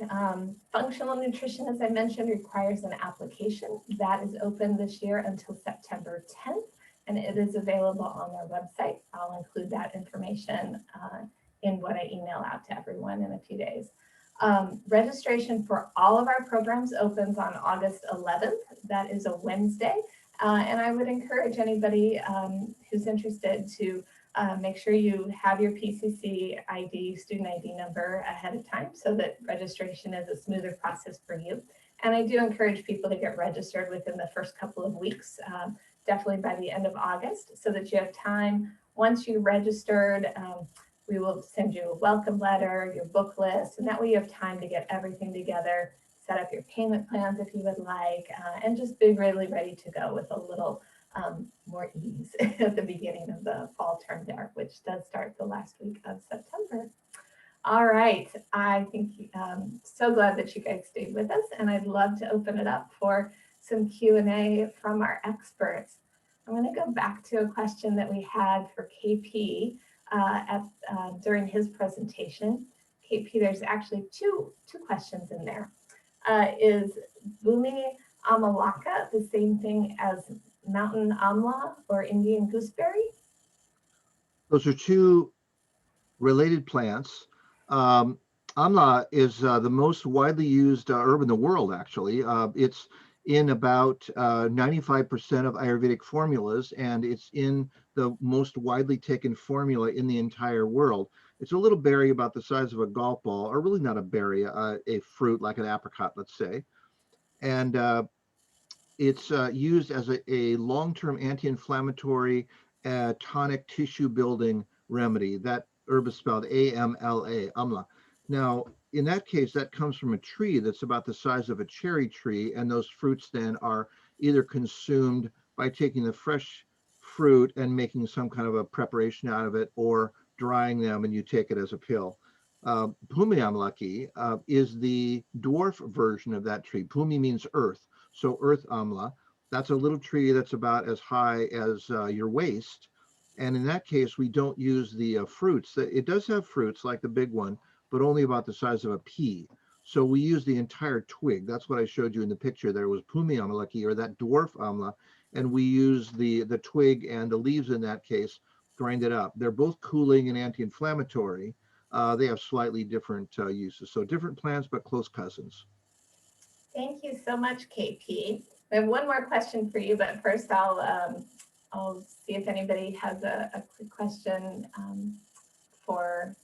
Functional nutrition, as I mentioned, requires an application. That is open this year until September 10th, and it is available on our website. I'll include that information in what I email out to everyone in a few days. Registration for all of our programs opens on August 11th. That is a Wednesday. And I would encourage anybody who's interested to make sure you have your PCC ID, student ID number ahead of time so that registration is a smoother process for you. And I do encourage people to get registered within the first couple of weeks, definitely by the end of August, so that you have time. Once you registered, we will send you a welcome letter, your book list, and that way you have time to get everything together, set up your payment plans if you would like, and just be really ready to go with a little more ease at the beginning of the fall term there, which does start the last week of September. All right, I think so glad that you guys stayed with us, and I'd love to open it up for some Q&A from our experts. I'm going to go back to a question that we had for KP during his presentation. KP, there's actually two questions in there. Is Bhumy amalaka the same thing as mountain amla or Indian gooseberry? Those are two related plants. Amla is the most widely used herb in the world, actually. It's in about 95% of Ayurvedic formulas, and it's in the most widely taken formula in the entire world. It's a little berry about the size of a golf ball, or really not a berry, a fruit like an apricot, let's say. And it's used as a long-term anti-inflammatory tonic tissue building remedy. That herb is spelled A-M-L-A, amla. Now, in that case, that comes from a tree that's about the size of a cherry tree, and those fruits then are either consumed by taking the fresh fruit and making some kind of a preparation out of it, or drying them and you take it as a pill. Bhumy amalaki is the dwarf version of that tree. Bhumy means earth, so earth amla. That's a little tree that's about as high as your waist. And in that case, we don't use the fruits. It does have fruits like the big one, but only about the size of a pea. So we use the entire twig. That's what I showed you in the picture. There was Bhumy amalaki, or that dwarf amla, and we use the twig and the leaves in that case, grind it up. They're both cooling and anti-inflammatory. They have slightly different uses. So different plants, but close cousins. Thank you so much, KP. We have one more question for you, but first I'll see if anybody has a quick question for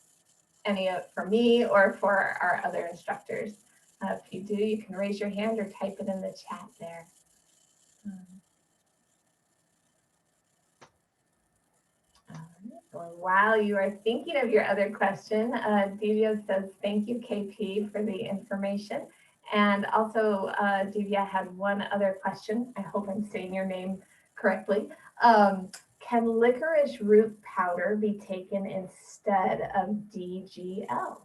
me or for our other instructors. If you do, you can raise your hand or type it in the chat there. While you are thinking of your other question, Divya says, thank you, KP, for the information. And also, Divya had one other question. I hope I'm saying your name correctly. Can licorice root powder be taken instead of DGL?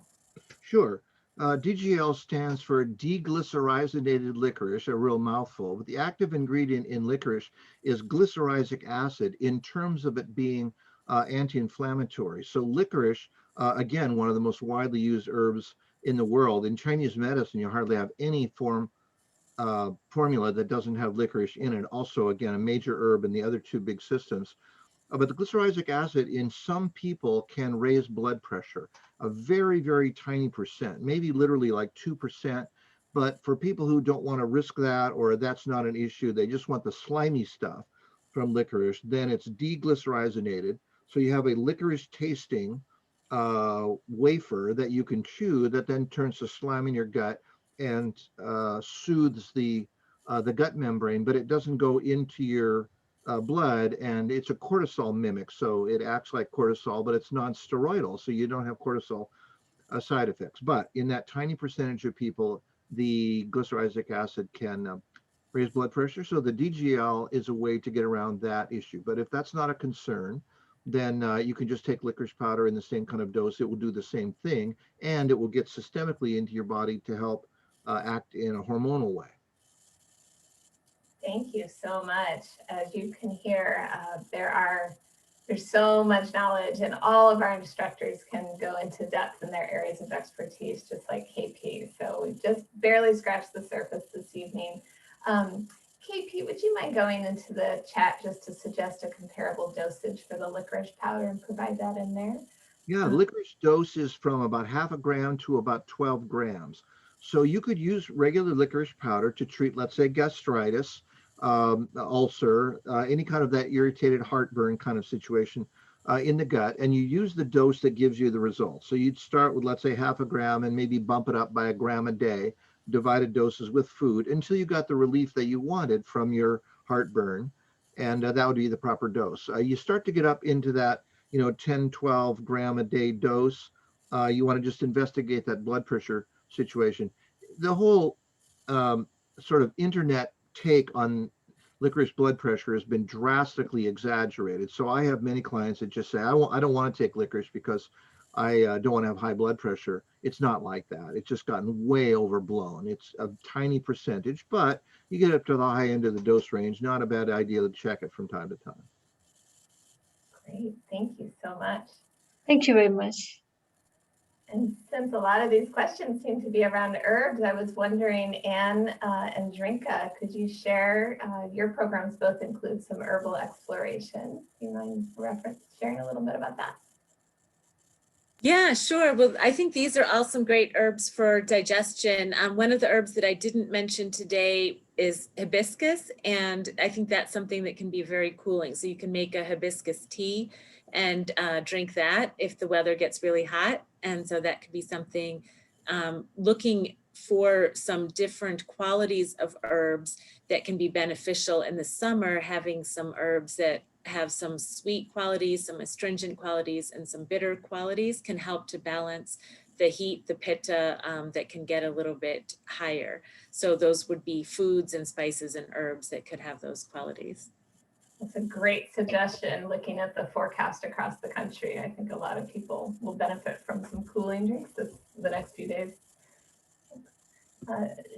Sure. DGL stands for deglycyrrhizated licorice, a real mouthful, but the active ingredient in licorice is glycyrrhizic acid in terms of it being anti-inflammatory. So licorice, again, one of the most widely used herbs in the world. In Chinese medicine, you hardly have any formula that doesn't have licorice in it. Also, again, a major herb in the other two big systems. But the glycyrrhizic acid in some people can raise blood pressure, a very, very tiny percent, maybe literally like 2%. But for people who don't want to risk that, or that's not an issue, they just want the slimy stuff from licorice, then it's deglycyrrhizated. So you have a licorice tasting wafer that you can chew that then turns to slime in your gut and soothes the gut membrane, but it doesn't go into your blood, and it's a cortisol mimic. So it acts like cortisol, but it's non-steroidal. So you don't have cortisol side effects. But in that tiny percentage of people, the glycyrrhizic acid can raise blood pressure. So the DGL is a way to get around that issue. But if that's not a concern, then you can just take licorice powder in the same kind of dose. It will do the same thing, and it will get systemically into your body to help act in a hormonal way. Thank you so much. As you can hear, there's so much knowledge, and all of our instructors can go into depth in their areas of expertise, just like KP. So we just barely scratched the surface this evening. KP, would you mind going into the chat just to suggest a comparable dosage for the licorice powder and provide that in there? Yeah, licorice dose is from about 0.5 gram to about 12 grams. So you could use regular licorice powder to treat, let's say, gastritis, ulcer, any kind of that irritated heartburn kind of situation in the gut, and you use the dose that gives you the results. So you'd start with, let's say, 0.5 gram and maybe bump it up by 1 gram a day, divided doses with food until you got the relief that you wanted from your heartburn, and that would be the proper dose. You start to get up into that 10, 12 gram a day dose. You want to just investigate that blood pressure situation. The whole sort of internet take on licorice blood pressure has been drastically exaggerated. So I have many clients that just say, I don't want to take licorice because I don't want to have high blood pressure. It's not like that. It's just gotten way overblown. It's a tiny percentage, but you get up to the high end of the dose range. Not a bad idea to check it from time to time. Great, thank you so much. Thank you very much. And since a lot of these questions seem to be around herbs, I was wondering, Anne and Drinka, could you share, your programs both include some herbal exploration? Do you mind sharing a little bit about that? Yeah, sure. Well, I think these are all some great herbs for digestion. One of the herbs that I didn't mention today is hibiscus, and I think that's something that can be very cooling. So you can make a hibiscus tea and drink that if the weather gets really hot. And so that could be something, looking for some different qualities of herbs that can be beneficial in the summer, having some herbs that have some sweet qualities, some astringent qualities, and some bitter qualities can help to balance the heat, the pitta that can get a little bit higher. So those would be foods and spices and herbs that could have those qualities. That's a great suggestion, looking at the forecast across the country. I think a lot of people will benefit from some cooling drinks the next few days.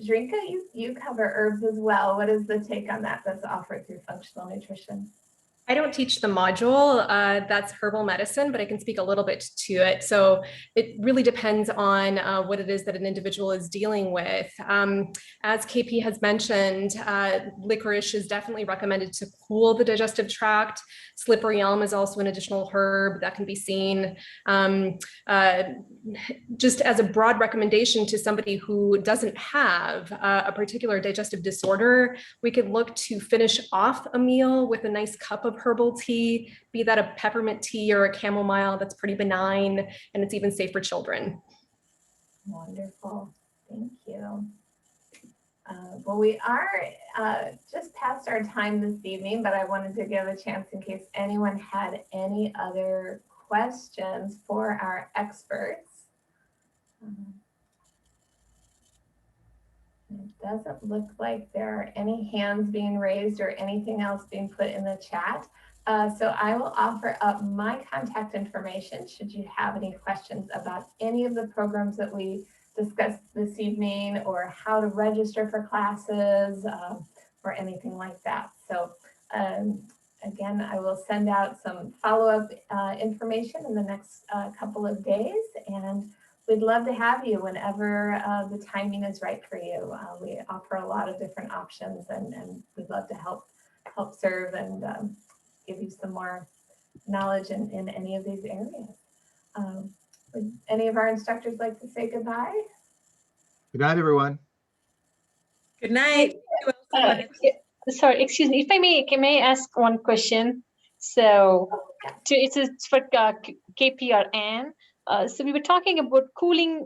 Drinka, you cover herbs as well. What is the take on that that's offered through functional nutrition? I don't teach the module, that's herbal medicine, but I can speak a little bit to it. So it really depends on what it is that an individual is dealing with. As KP has mentioned, licorice is definitely recommended to cool the digestive tract. Slippery elm is also an additional herb that can be seen. Just as a broad recommendation to somebody who doesn't have a particular digestive disorder, we could look to finish off a meal with a nice cup of herbal tea, be that a peppermint tea or a chamomile. That's pretty benign, and it's even safe for children. Wonderful, thank you. Well, we are just past our time this evening, but I wanted to give a chance in case anyone had any other questions for our experts. It doesn't look like there are any hands being raised or anything else being put in the chat. So I will offer up my contact information should you have any questions about any of the programs that we discussed this evening, or how to register for classes, or anything like that. So again, I will send out some follow-up information in the next couple of days, and we'd love to have you whenever the timing is right for you. We offer a lot of different options, and we'd love to help serve and give you some more knowledge in any of these areas. Would any of our instructors like to say goodbye? Good night, everyone. Good night. Sorry, excuse me. If I may ask one question. So, it's for KP or Anne. So we were talking about cooling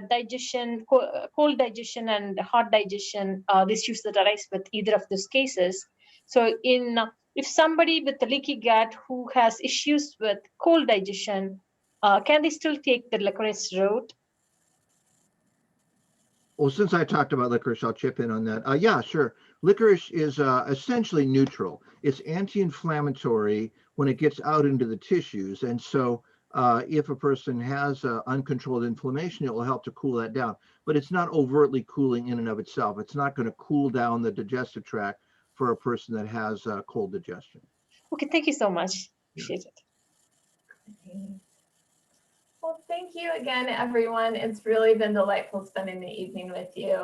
digestion, cold digestion and hot digestion, the issues that arise with either of those cases. So if somebody with a leaky gut who has issues with cold digestion, can they still take the licorice root? Well, since I talked about licorice, I'll chip in on that. Yeah, sure. Licorice is essentially neutral. It's anti-inflammatory when it gets out into the tissues. And so if a person has uncontrolled inflammation, it will help to cool that down. But it's not overtly cooling in and of itself. It's not going to cool down the digestive tract for a person that has cold digestion. Okay, thank you so much. Appreciate it. Well, thank you again, everyone. It's really been delightful spending the evening with you.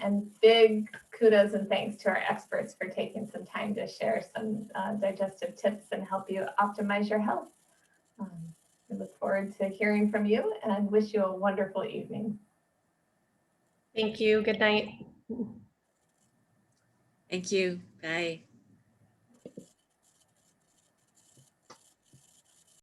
And big kudos and thanks to our experts for taking some time to share some digestive tips and help you optimize your health. We look forward to hearing from you and wish you a wonderful evening. Thank you. Good night. Thank you. Bye.